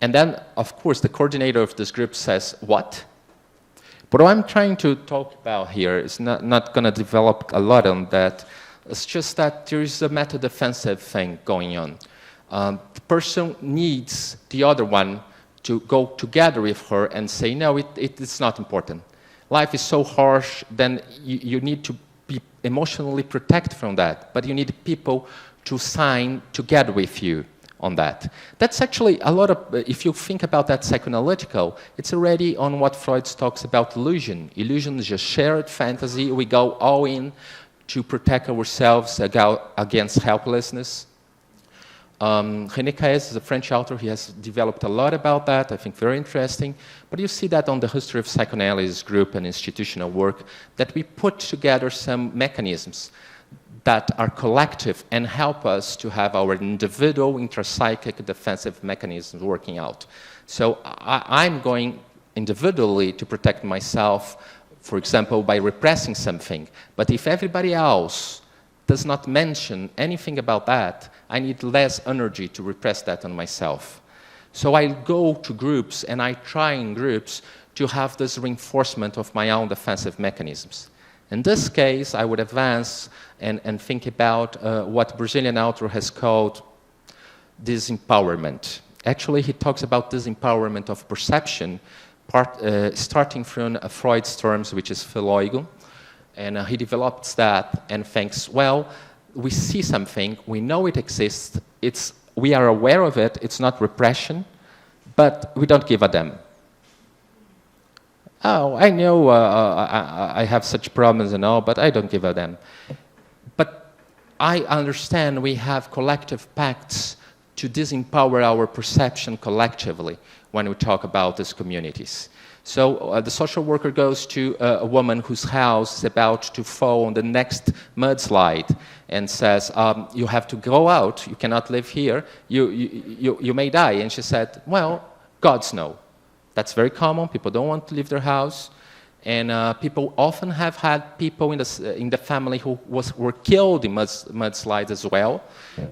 And then, of course, the coordinator of this group says, what? But what I'm trying to talk about here is not going to develop a lot on that. It's just that there is a meta-defensive thing going on. The person needs the other one to go together with her and say, no, it's not important. Life is so harsh, then you need to be emotionally protected from that, but you need people to sign together with you on that. That's actually a lot of, if you think about that psychoanalytical, it's already on what Freud talks about illusion. Illusion is just shared fantasy. We go all in to protect ourselves against helplessness. René Caes is a French author. He has developed a lot about that, I think very interesting. But you see that on the history of psychoanalysis group and institutional work, that we put together some mechanisms that are collective and help us to have our individual intrapsychic defensive mechanisms working out. So I'm going individually to protect myself, for example, by repressing something. But if everybody else does not mention anything about that, I need less energy to repress that on myself. So I go to groups and I try in groups to have this reinforcement of my own defensive mechanisms. In this case, I would advance and think about what Brazilian author has called disempowerment. Actually, he talks about disempowerment of perception, starting from Freud's terms, which is Phileugo. And he develops that and thinks, well, we see something, we know it exists, we are aware of it, it's not repression, but we don't give a damn. Oh, I know I have such problems and all, but I don't give a damn. But I understand we have collective pacts to disempower our perception collectively when we talk about these communities. So the social worker goes to a woman whose house is about to fall on the next mudslide and says, you have to go out, you cannot live here, you may die. And she said, well, gods know. That's very common, people don't want to leave their house. And people often have had people in the family who were killed in mudslides as well,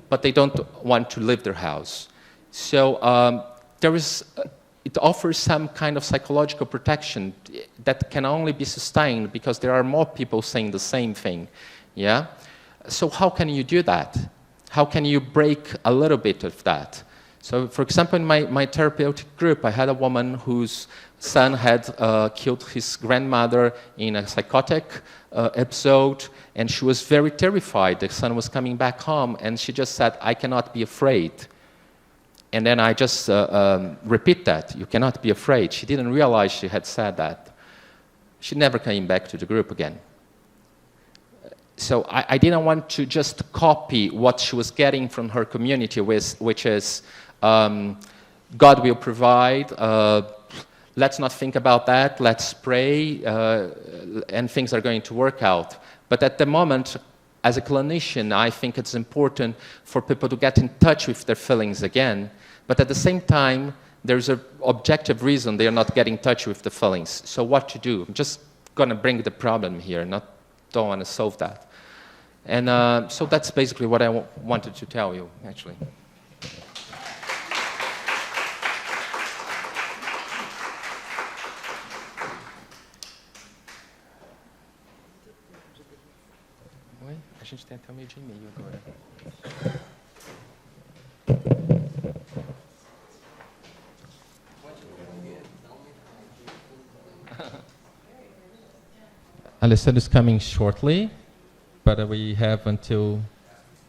but they don't want to leave their house. So it offers some kind of psychological protection that can only be sustained because there are more people saying the same thing. Yeah? So how can you do that? How can you break a little bit of that? So, for example, in my therapeutic group, I had a woman whose son had killed his grandmother in a psychotic episode, and she was very terrified. The son was coming back home, and she just said, I cannot be afraid. And then I just repeat that, you cannot be afraid. She didn't realize she had said that. She never came back to the group again. So I didn't want to just copy what she was getting from her community, which is God will provide, let's not think about that, let's pray, and things are going to work out. But at the moment, as a clinician, I think it's important for people to get in touch with their feelings again, but at the same time, there's an objective reason they are not getting in touch with the feelings. So what to do? I'm just going to bring the problem here, don't want to solve that. And so that's basically what I wanted to tell you, actually. Oi? A gente tem até o meio de e-mail agora. Alessandro is coming shortly, but we have until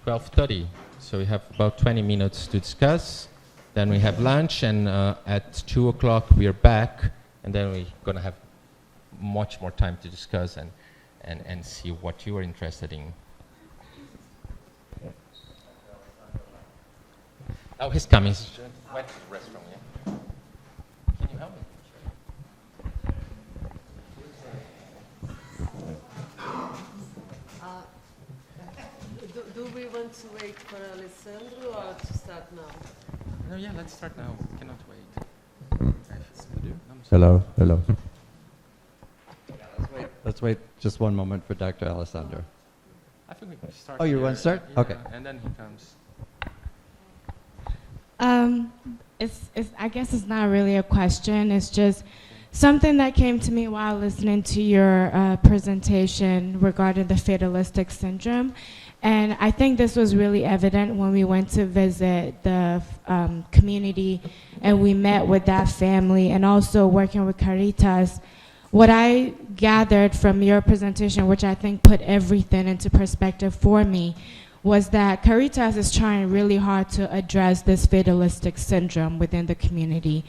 12:30, so we have about 20 minutes to discuss. Then we have lunch, and at 2 o'clock we are back, and then we're going to have much more time to discuss and see what you are interested in. Oh, he's coming. Went to the restroom, yeah? Can you help me? Do we want to wait for Alessandro or to start now? No, yeah, let's start now. We cannot wait. Hello. Yeah, let's wait just one moment for Dr. Alessandro. I think we can start. Oh, you want to start? Yeah, Okay. And then he comes. I guess it's not really a question. It's just something that came to me while listening to your presentation regarding the fatalistic syndrome. And I think this was really evident when we went to visit the community and we met with that family, and also working with Caritas. What I gathered from your presentation, which I think put everything into perspective for me, was that Caritas is trying really hard to address this fatalistic syndrome within the community.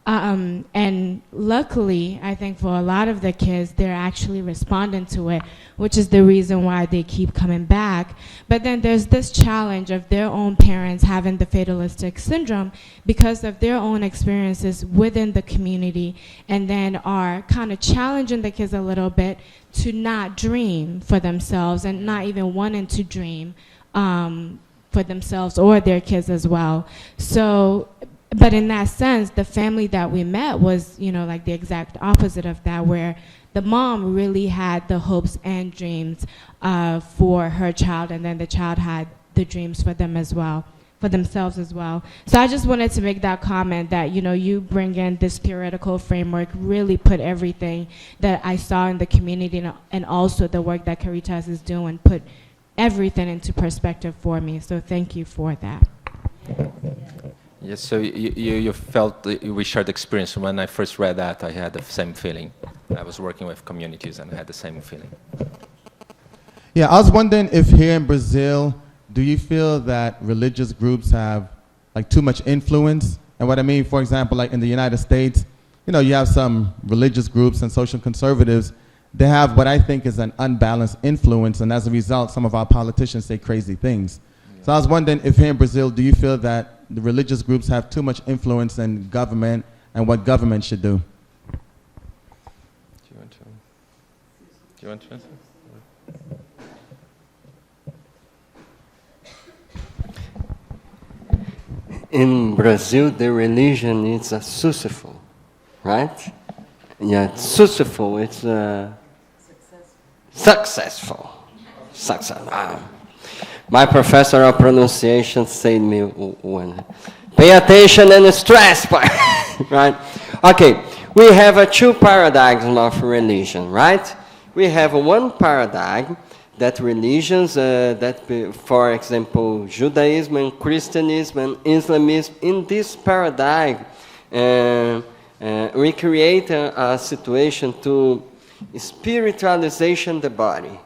And luckily, I think for a lot of the kids, they're actually responding to it, which is the reason why they keep coming back. But then there's this challenge of their own parents having the fatalistic syndrome because of their own experiences within the community, and then are kind of challenging the kids a little bit to not dream for themselves and not even wanting to dream for themselves or their kids as well. So, but in that sense, the family that we met was, you know, like the exact opposite of that, where the mom really had the hopes and dreams for her child, and then the child had the dreams for them as well, for themselves as well. So I just wanted to make that comment that, you know, you bring in this theoretical framework, really put everything that I saw in the community and also the work that Caritas is doing, put everything into perspective for me. So thank you for that. Yes, so you felt we shared experience. When I first read that, I had the same feeling. I was working with communities and I had the same feeling. Yeah, I was wondering if here in Brazil, do you feel that religious groups have like too much influence? And what I mean, for example, like in the United States, you know, you have some religious groups and social conservatives. They have what I think is an unbalanced influence, and as a result, some of our politicians say crazy things. So I was wondering if here in Brazil, do you feel that the religious groups have too much influence in government and what government should do? Do you want to answer? In Brazil, the religion is a successful, right? Yeah, it's successful. It's successful. My professor of pronunciation said me one. Pay attention and stress, right? Okay, we have two paradigms of religion, right? We have one paradigm that religions, for example, Judaism and Christianism and Islamism, in this paradigm, we create a situation to spiritualization the body,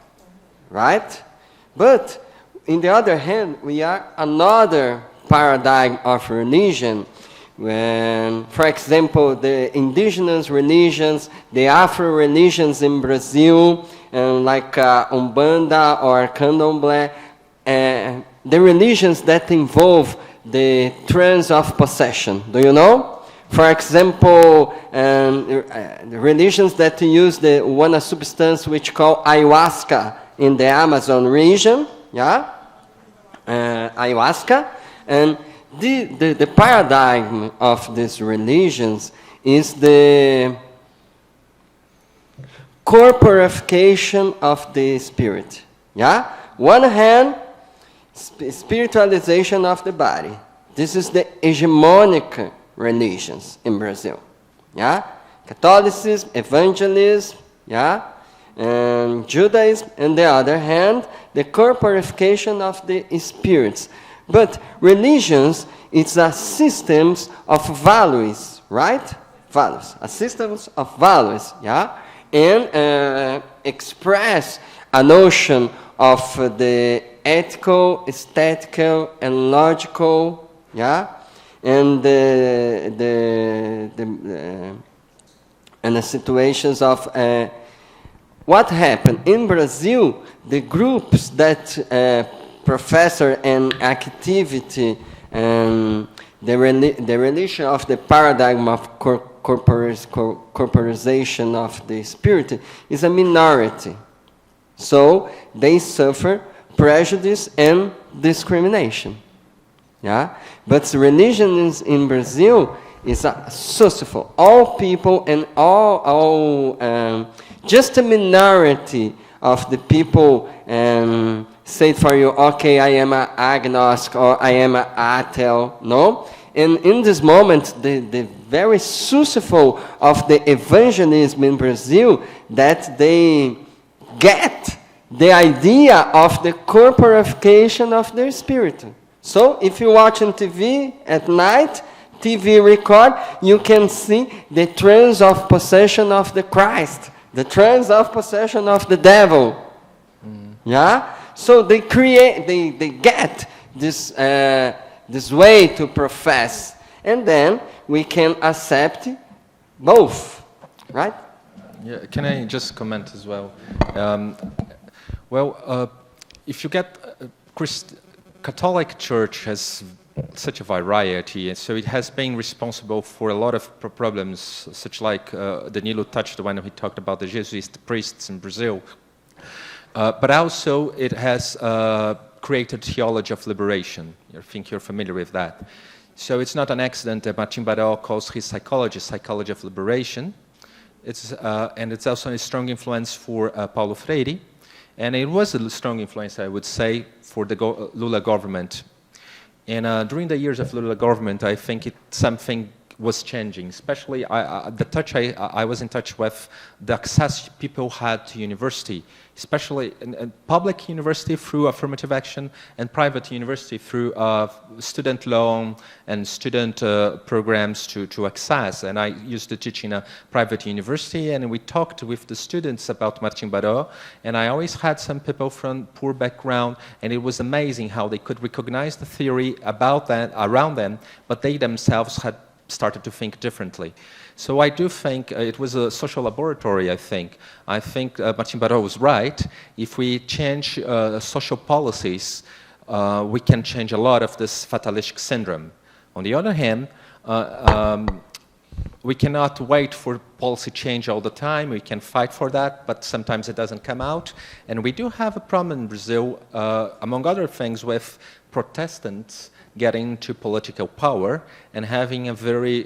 right? But in the other hand, we are another paradigm of religion when, for example, the indigenous religions, the Afro religions in Brazil, like Umbanda or Candomblé, the religions that involve the trance of possession. Do you know? For example, the religions that use one substance which called ayahuasca in the Amazon region, yeah? Ayahuasca, and the paradigm of these religions is the corporification of the spirit. Yeah, one hand, spiritualization of the body. This is the hegemonic religions in Brazil. Yeah, Catholicism, evangelism. Yeah. And Judaism, on the other hand, the corporification of the spirits. But religions, it's a system of values, right? Values, a system of values, yeah? And express a notion of the ethical, aesthetical, and logical, yeah? And the situations of what happened in Brazil, the groups that professor and activity and the relation of the paradigm of corporization of the spirit is a minority. So they suffer prejudice and discrimination. Yeah? But religion in Brazil is a sociable. All people and just a minority of the people say for you, okay, I am an agnostic or I am an ateo, no? And in this moment, the very successful of the evangelism in Brazil, that they get the idea of the corporification of their spirit. So if you watch on TV at night, TV record, you can see the trance of possession of the Christ, the trance of possession of the devil. Yeah? So they get this way to profess. And then we can accept both, right? Yeah, can I just comment as well? If you get Catholic Church has such a variety, and so it has been responsible for a lot of problems, such like Danilo touched when he talked about the Jesuit priests in Brazil. But also it has created theology of liberation. I think you're familiar with that. So it's not an accident that Martin Baró calls his psychology of liberation. And it's also a strong influence for Paulo Freire. And it was a strong influence, I would say, for the Lula government. And during the years of Lula government, I think something was changing, especially I was in touch with the access people had to university, especially in public university through affirmative action and private university through student loan and student programs to access. And I used to teach in a private university, and we talked with the students about Martin Baró, and I always had some people from poor background, and it was amazing how they could recognize the theory about that, around them, but they themselves had started to think differently. So I do think it was a social laboratory, I think. I think Martin Baró was right. If we change social policies, we can change a lot of this fatalistic syndrome. On the other hand, we cannot wait for policy change all the time. We can fight for that, but sometimes it doesn't come out. And we do have a problem in Brazil, among other things, with Protestants getting to political power and having a very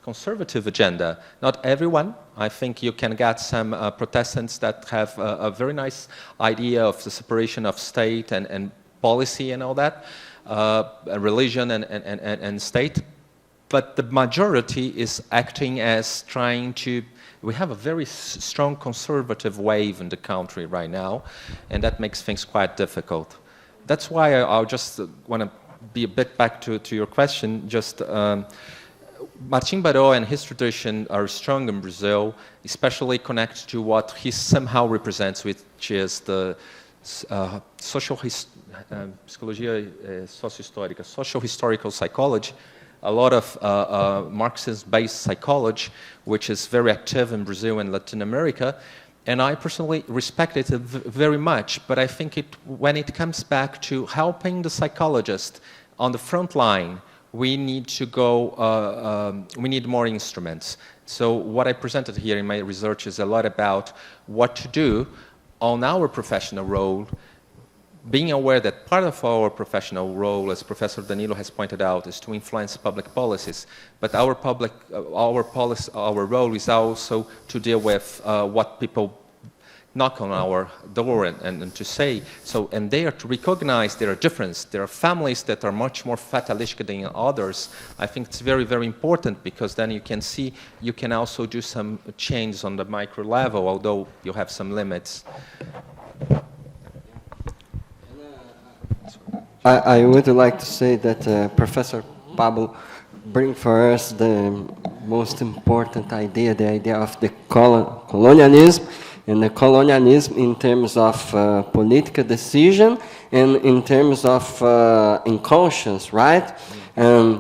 conservative agenda. Not everyone. I think you can get some Protestants that have a very nice idea of the separation of state and policy and all that, religion and state. But the majority is acting as trying to, we have a very strong conservative wave in the country right now, and that makes things quite difficult. That's why I just want to be a bit back to your question. Just Martin Baró and his tradition are strong in Brazil, especially connected to what he somehow represents, which is the social historical psychology, a lot of Marxist-based psychology, which is very active in Brazil and Latin America. And I personally respect it very much, but I think when it comes back to helping the psychologist on the front line, we need to go, we need more instruments. So what I presented here in my research is a lot about what to do on our professional role, being aware that part of our professional role, as Professor Danilo has pointed out, is to influence public policies. But our role is also to deal with what people knock on our door and to say. So, and they are to recognize there are differences. There are families that are much more fatalistic than others. I think it's very, very important, because then you can see, you can also do some change on the micro level, although you have some limits. I would like to say that Professor Pablo brings for us the most important idea, the idea of the colonialism, and the colonialism in terms of political decision and in terms of inconscience, right?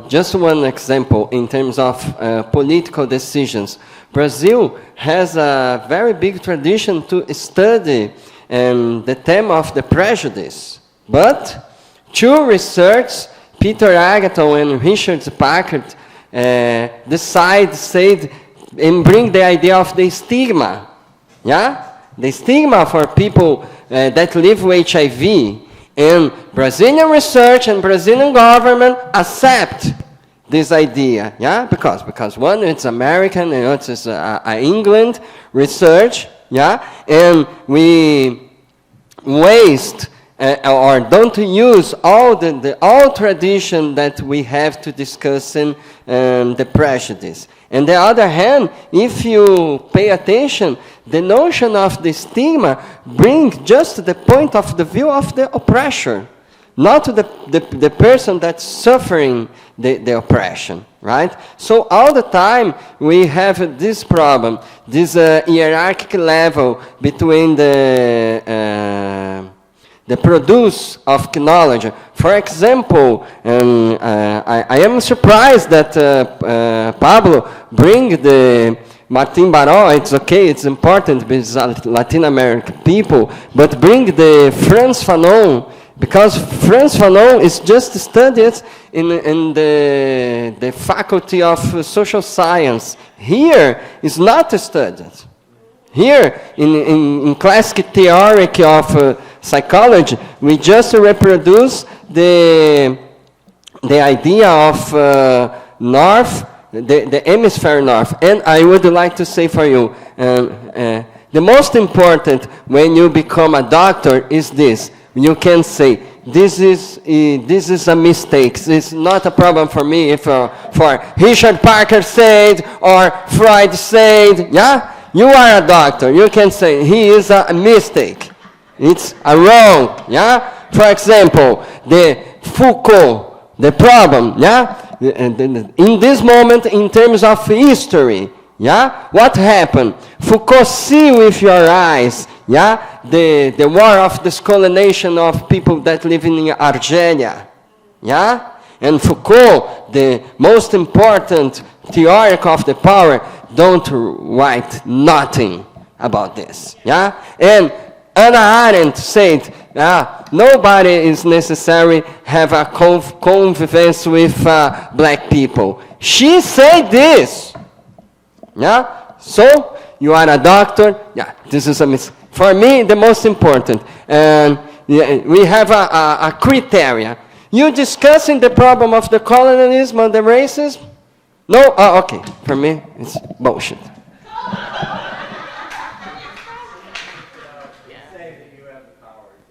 Just one example in terms of political decisions. Brazil has a very big tradition to study the theme of the prejudice, but two researchers, Peter Agaton and Richard Packard, said, and bring the idea of the stigma. Yeah? The stigma for people that live with HIV. And Brazilian research and Brazilian government accept this idea. Yeah? Because one is American and one is England research. Yeah? And we waste or don't use all all tradition that we have to discuss in the prejudice. On the other hand, if you pay attention, the notion of the stigma brings just the point of the view of the oppressor, not the person that's suffering the oppression, right? So all the time we have this problem, this hierarchical level between the produce of knowledge. For example, I am surprised that Pablo bring the Martin Baró. It's okay, it's important because Latin American people, but bring the Frantz Fanon, because Frantz Fanon is just studied in the Faculty of Social Science. Here is not studied. Here, in classic theory of psychology, we just reproduce the idea of north, the hemisphere north. And I would like to say for you, the most important when you become a doctor is this. You can say, this is a mistake. It's not a problem for me if for Richard Parker said or Freud said, yeah? You are a doctor. You can say he is a mistake. It's a wrong. Yeah. For example, the Foucault, the problem. Yeah. In this moment, in terms of history. Yeah. What happened? Foucault see with your eyes. Yeah. The war of discolonization of people that live in Argelia. Yeah. And Foucault, the most important theoric of the power, don't write nothing about this, yeah? And Hannah Arendt said, nobody is necessary have a convivence with black people. She said this, yeah? So, you are a doctor, yeah, this is for me, the most important. And we have a criteria. You discussing the problem of the colonialism and the racism? No? Oh, okay. For me, it's bullshit.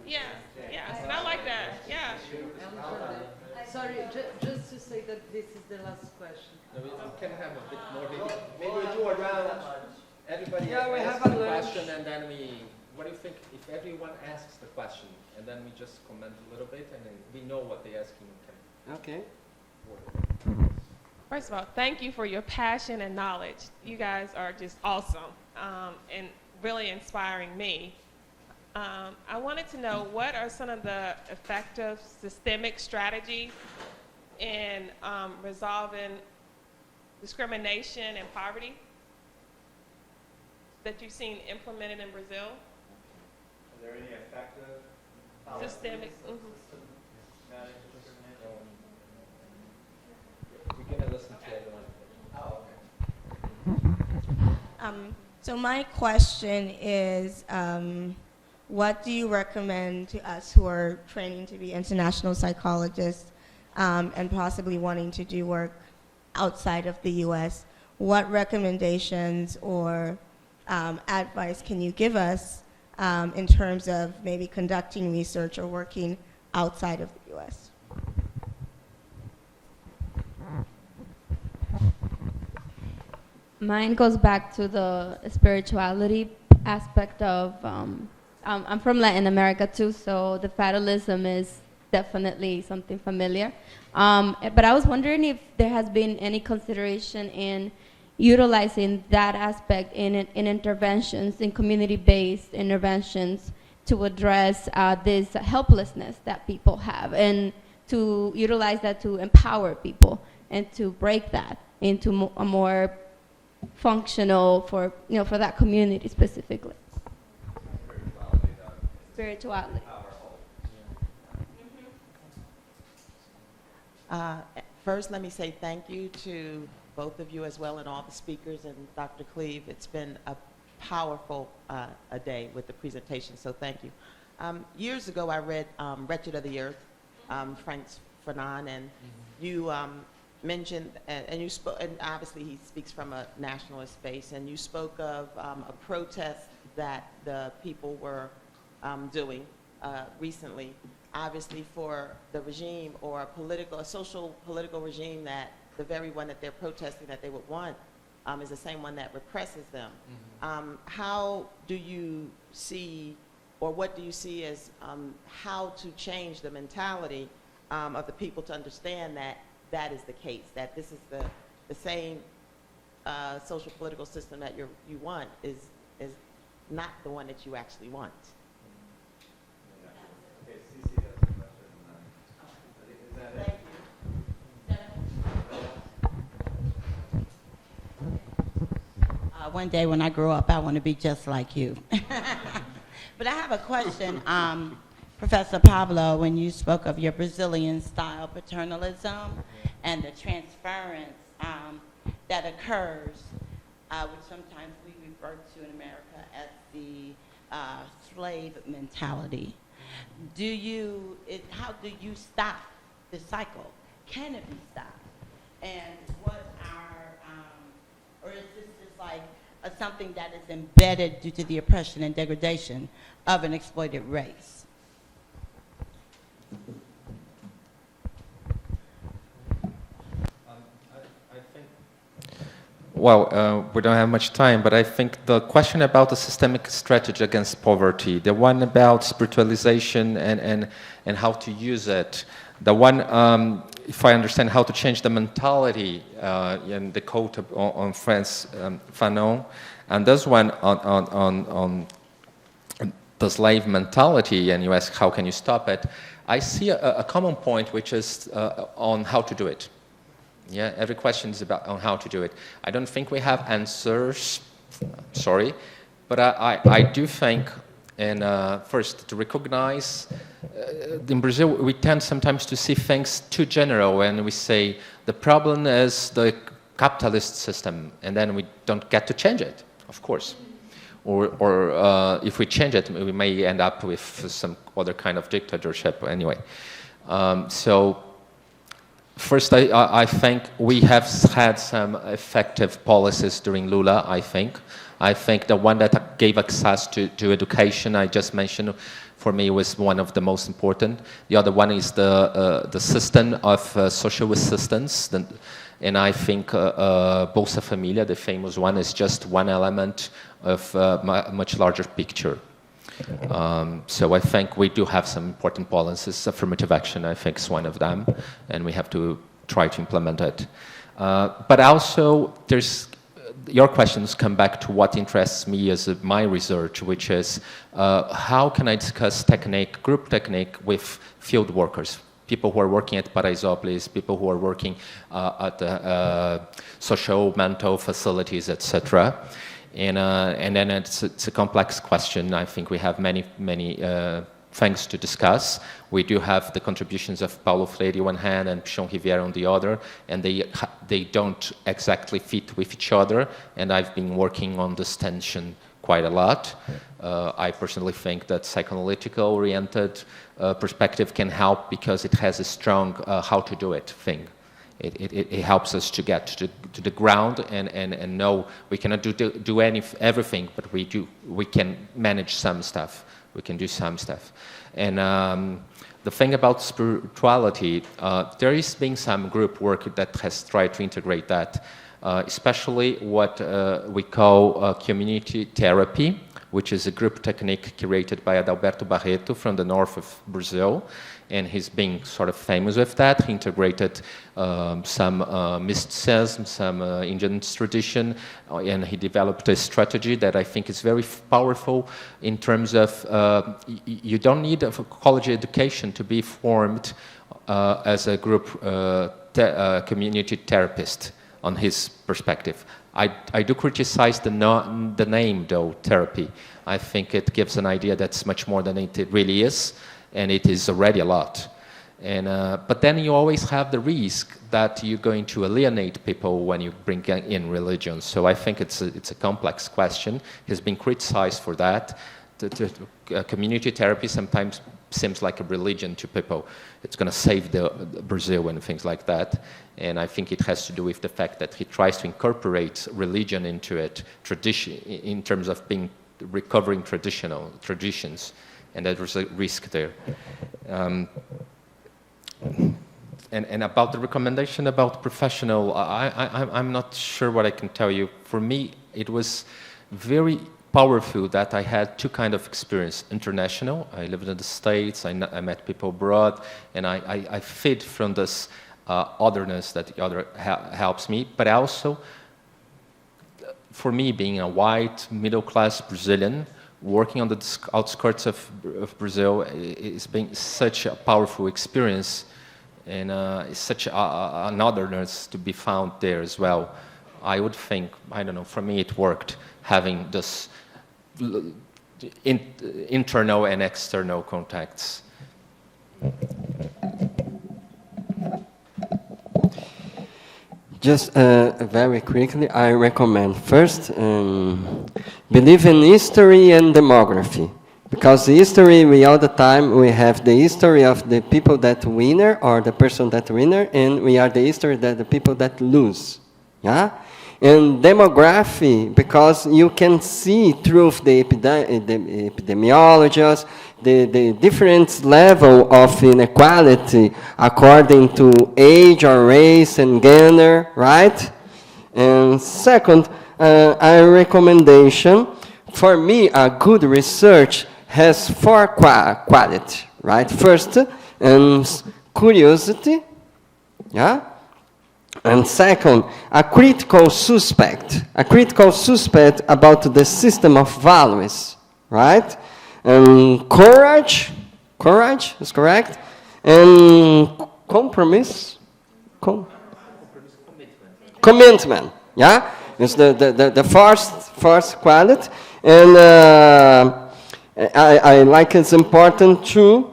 Yeah, and I like that. Yeah. Sorry, just to say that this is the last question. No, we can have a bit more. Maybe we do a round. Everybody Yeah, we asks have the a lunch. question, and then what do you think if everyone asks the question, and then we just comment a little bit, and then we know what they're asking. Okay. First of all, thank you for your passion and knowledge. You guys are just awesome and really inspiring me. I wanted to know, what are some of the effective systemic strategies in resolving discrimination and poverty that you've seen implemented in Brazil? Are there any effective Systemic. We're going to listen to everyone. So my question is, what do you recommend to us who are training to be international psychologists and possibly wanting to do work outside of the U.S.? What recommendations or advice can you give us in terms of maybe conducting research or working outside of the U.S.? Mine goes back to the spirituality aspect of, I'm from Latin America too, so the fatalism is definitely something familiar. But I was wondering if there has been any consideration in utilizing that aspect in interventions, in community-based interventions to address this helplessness that people have, and to utilize that to empower people and to break that into a more functional for that community specifically. Spirituality. First, let me say thank you to both of you as well, and all the speakers, and Dr. Cleve. It's been a powerful a day with the presentation, so thank you. Years ago, I read Wretched of the Earth, Frank Fanon, and you mentioned, and you spoke, and obviously he speaks from a nationalist space, and you spoke of a protest that the people were doing recently, obviously for the regime or a social political regime that the very one that they're protesting that they would want is the same one that represses them. Mm-hmm. How do you see, or what do you see as how to change the mentality of the people to understand that that is the case, that this is the same social political system that you want is not the one that you actually want? One day when I grow up, I want to be just like you. But I have a question. Professor Pablo, when you spoke of your Brazilian-style paternalism and the transference that occurs, which sometimes we refer to in America as the slave mentality. How do you stop the cycle? Can it be stopped? And what or is this just like something that is embedded due to the oppression and degradation of an exploited race? Well, we don't have much time, but I think the question about the systemic strategy against poverty, the one about spiritualization and how to use it, the one, if I understand, how to change the mentality, and the quote on France Fanon, and this one on the slave mentality, and you ask how can you stop it, I see a common point, which is on how to do it. Yeah, every question is about on how to do it. I don't think we have answers, sorry, but I do think, and first to recognize, in Brazil we tend sometimes to see things too general, and we say the problem is the capitalist system, and then we don't get to change it, of course. Or if we change it, we may end up with some other kind of dictatorship anyway. So first, I think we have had some effective policies during Lula, I think. I think the one that gave access to education, I just mentioned, for me was one of the most important. The other one is the system of social assistance. And I think Bolsa Familia, the famous one, is just one element of a much larger picture. So I think we do have some important policies. Affirmative action, I think, is one of them, and we have to try to implement it. But also, your questions come back to what interests me as my research, which is how can I discuss technique, group technique, with field workers, people who are working at Paraisópolis, people who are working at social, mental facilities, etc. And then it's a complex question. I think we have many things to discuss. We do have the contributions of Paulo Freire on one hand and Pichon Rivière on the other, and they don't exactly fit with each other, and I've been working on this tension quite a lot. I personally think that psychoanalytical oriented perspective can help because it has a strong how to do it thing. It helps us to get to the ground and know we cannot do everything, but we can manage some stuff. We can do some stuff. And the thing about spirituality, there is been some group work that has tried to integrate that, especially what we call community therapy, which is a group technique curated by Adalberto Barreto from the north of Brazil. And he's been sort of famous with that. He integrated some mysticism, some indigenous tradition, and he developed a strategy that I think is very powerful in terms of you don't need a college education to be formed as a group community therapist on his perspective. I do criticize the name, though, therapy. I think it gives an idea that's much more than it really is. And it is already a lot. And, but then you always have the risk that you're going to alienate people when you bring in religion. So I think it's a complex question. He's been criticized for that. Community therapy sometimes seems like a religion to people. It's going to save Brazil and things like that. And I think it has to do with the fact that he tries to incorporate religion into it, tradition, in terms of recovering traditions. And there's a risk there. And about the recommendation about professional, I'm not sure what I can tell you. For me, it was very powerful that I had two kinds of experience. International, I lived in the States, I met people abroad, and I feed from this otherness that the other helps me, but also, for me, being a white, middle-class Brazilian, working on the outskirts of Brazil has been such a powerful experience, and it's such an otherness to be found there as well. I would think, I don't know, for me it worked, having this internal and external contacts. Just very quickly, I recommend first, believe in history and demography. Because history, we all the time, we have the history of the people that winner or the person that winner, and we are the history that the people that lose. Yeah? And demography, because you can see through the epidemiologists, the different level of inequality according to age or race and gender, right? And second, a recommendation, for me, a good research has four quality, right? First, curiosity, yeah? And second, a critical suspect about the system of values, right? And courage is correct, and commitment, yeah? It's the first quality, and I like it's important too,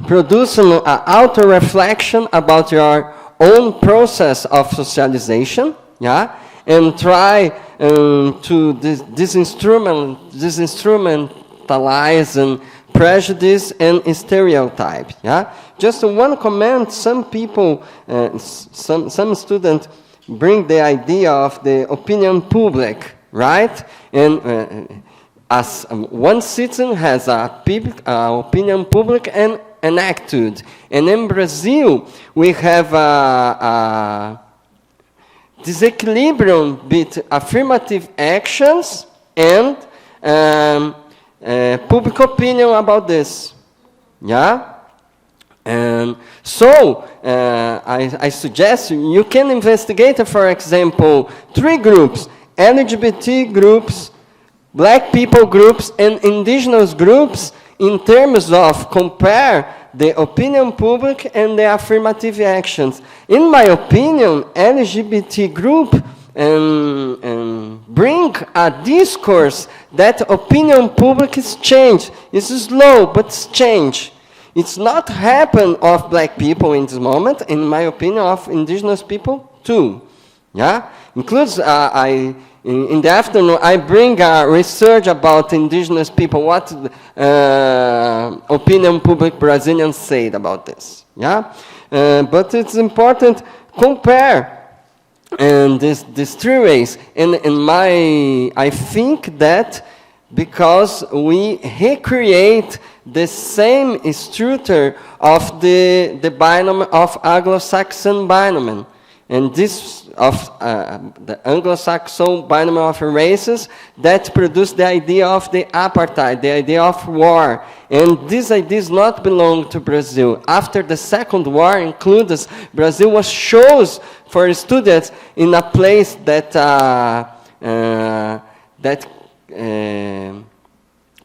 produce an auto-reflection about your own process of socialization, yeah, and try to disinstrumentalize and prejudice and stereotype, yeah. Just one comment: some people, some students bring the idea of the opinion public, right, and as one citizen has a opinion public and enacted. And in Brazil, we have a disequilibrium between affirmative actions and public opinion about this. Yeah? And so, I suggest you can investigate, for example, 3 groups: LGBT groups, Black people groups, and indigenous groups, in terms of compare the opinion public and the affirmative actions. In my opinion, LGBT group bring a discourse that opinion public is change. It's slow, but it's change. It's not happen of Black people in this moment, in my opinion, of indigenous people too. Yeah? Includes, in the afternoon, I bring a research about indigenous people, what opinion public Brazilians said about this. Yeah? But it's important compare and these 3 ways. And I think that because we recreate the same structure of the binomial of Anglo-Saxon binomial. And this of the Anglo-Saxon binomial of races that produced the idea of the apartheid, the idea of war. And this idea does not belong to Brazil. After the Second War includes, Brazil was chosen for students in a place that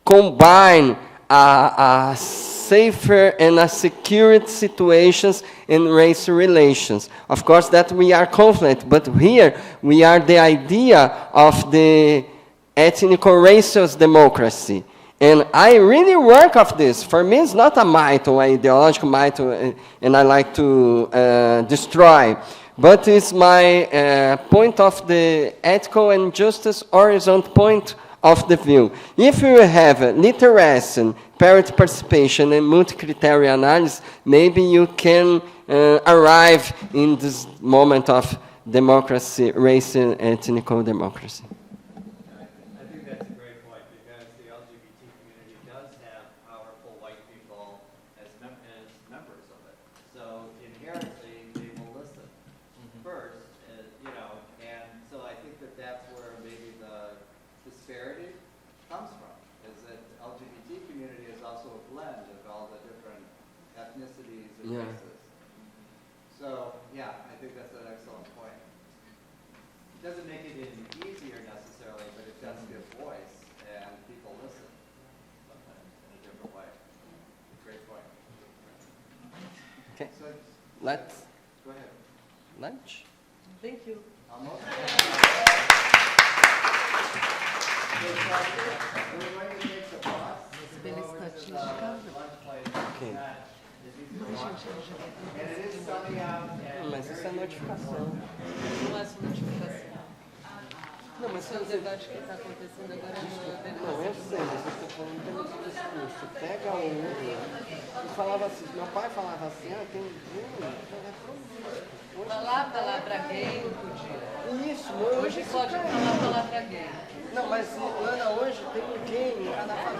combine a safer and a security situations in race relations. Of course, that we are conflict, but here we are the idea of the ethnico-racial democracy. And I really work of this. For me, it's not a myth or ideological myth, and I like to destroy. But it's my point of the ethical and justice horizontal point of the view. If you have literacy, parity participation, and multi-criteria analysis, maybe you can arrive in this moment of democracy, race and ethnical democracy. I think that's a great point, because the LGBT community does have powerful white people as members of it. So inherently, they will listen first, and so I think that that's where maybe the disparity comes from, is that the LGBT community is also a blend of all the different ethnicities and races. So, yeah, I think that's an excellent point. It doesn't make it any easier necessarily, but it does give voice, and people listen sometimes in a different way. Great point. Okay. So Let's go ahead. lunch. Thank you. Pela estatística. Ok. Mas isso é notificação. Não é só notificação. Não, mas o debate que está acontecendo agora não, eu sei, mas eu estou falando pelo discurso. Pega e falava assim, meu pai falava assim, tem falar a palavra gay não podia. Isso, hoje pode falar a palavra gay. Não, mas Ilana, hoje tem um gay em cada família.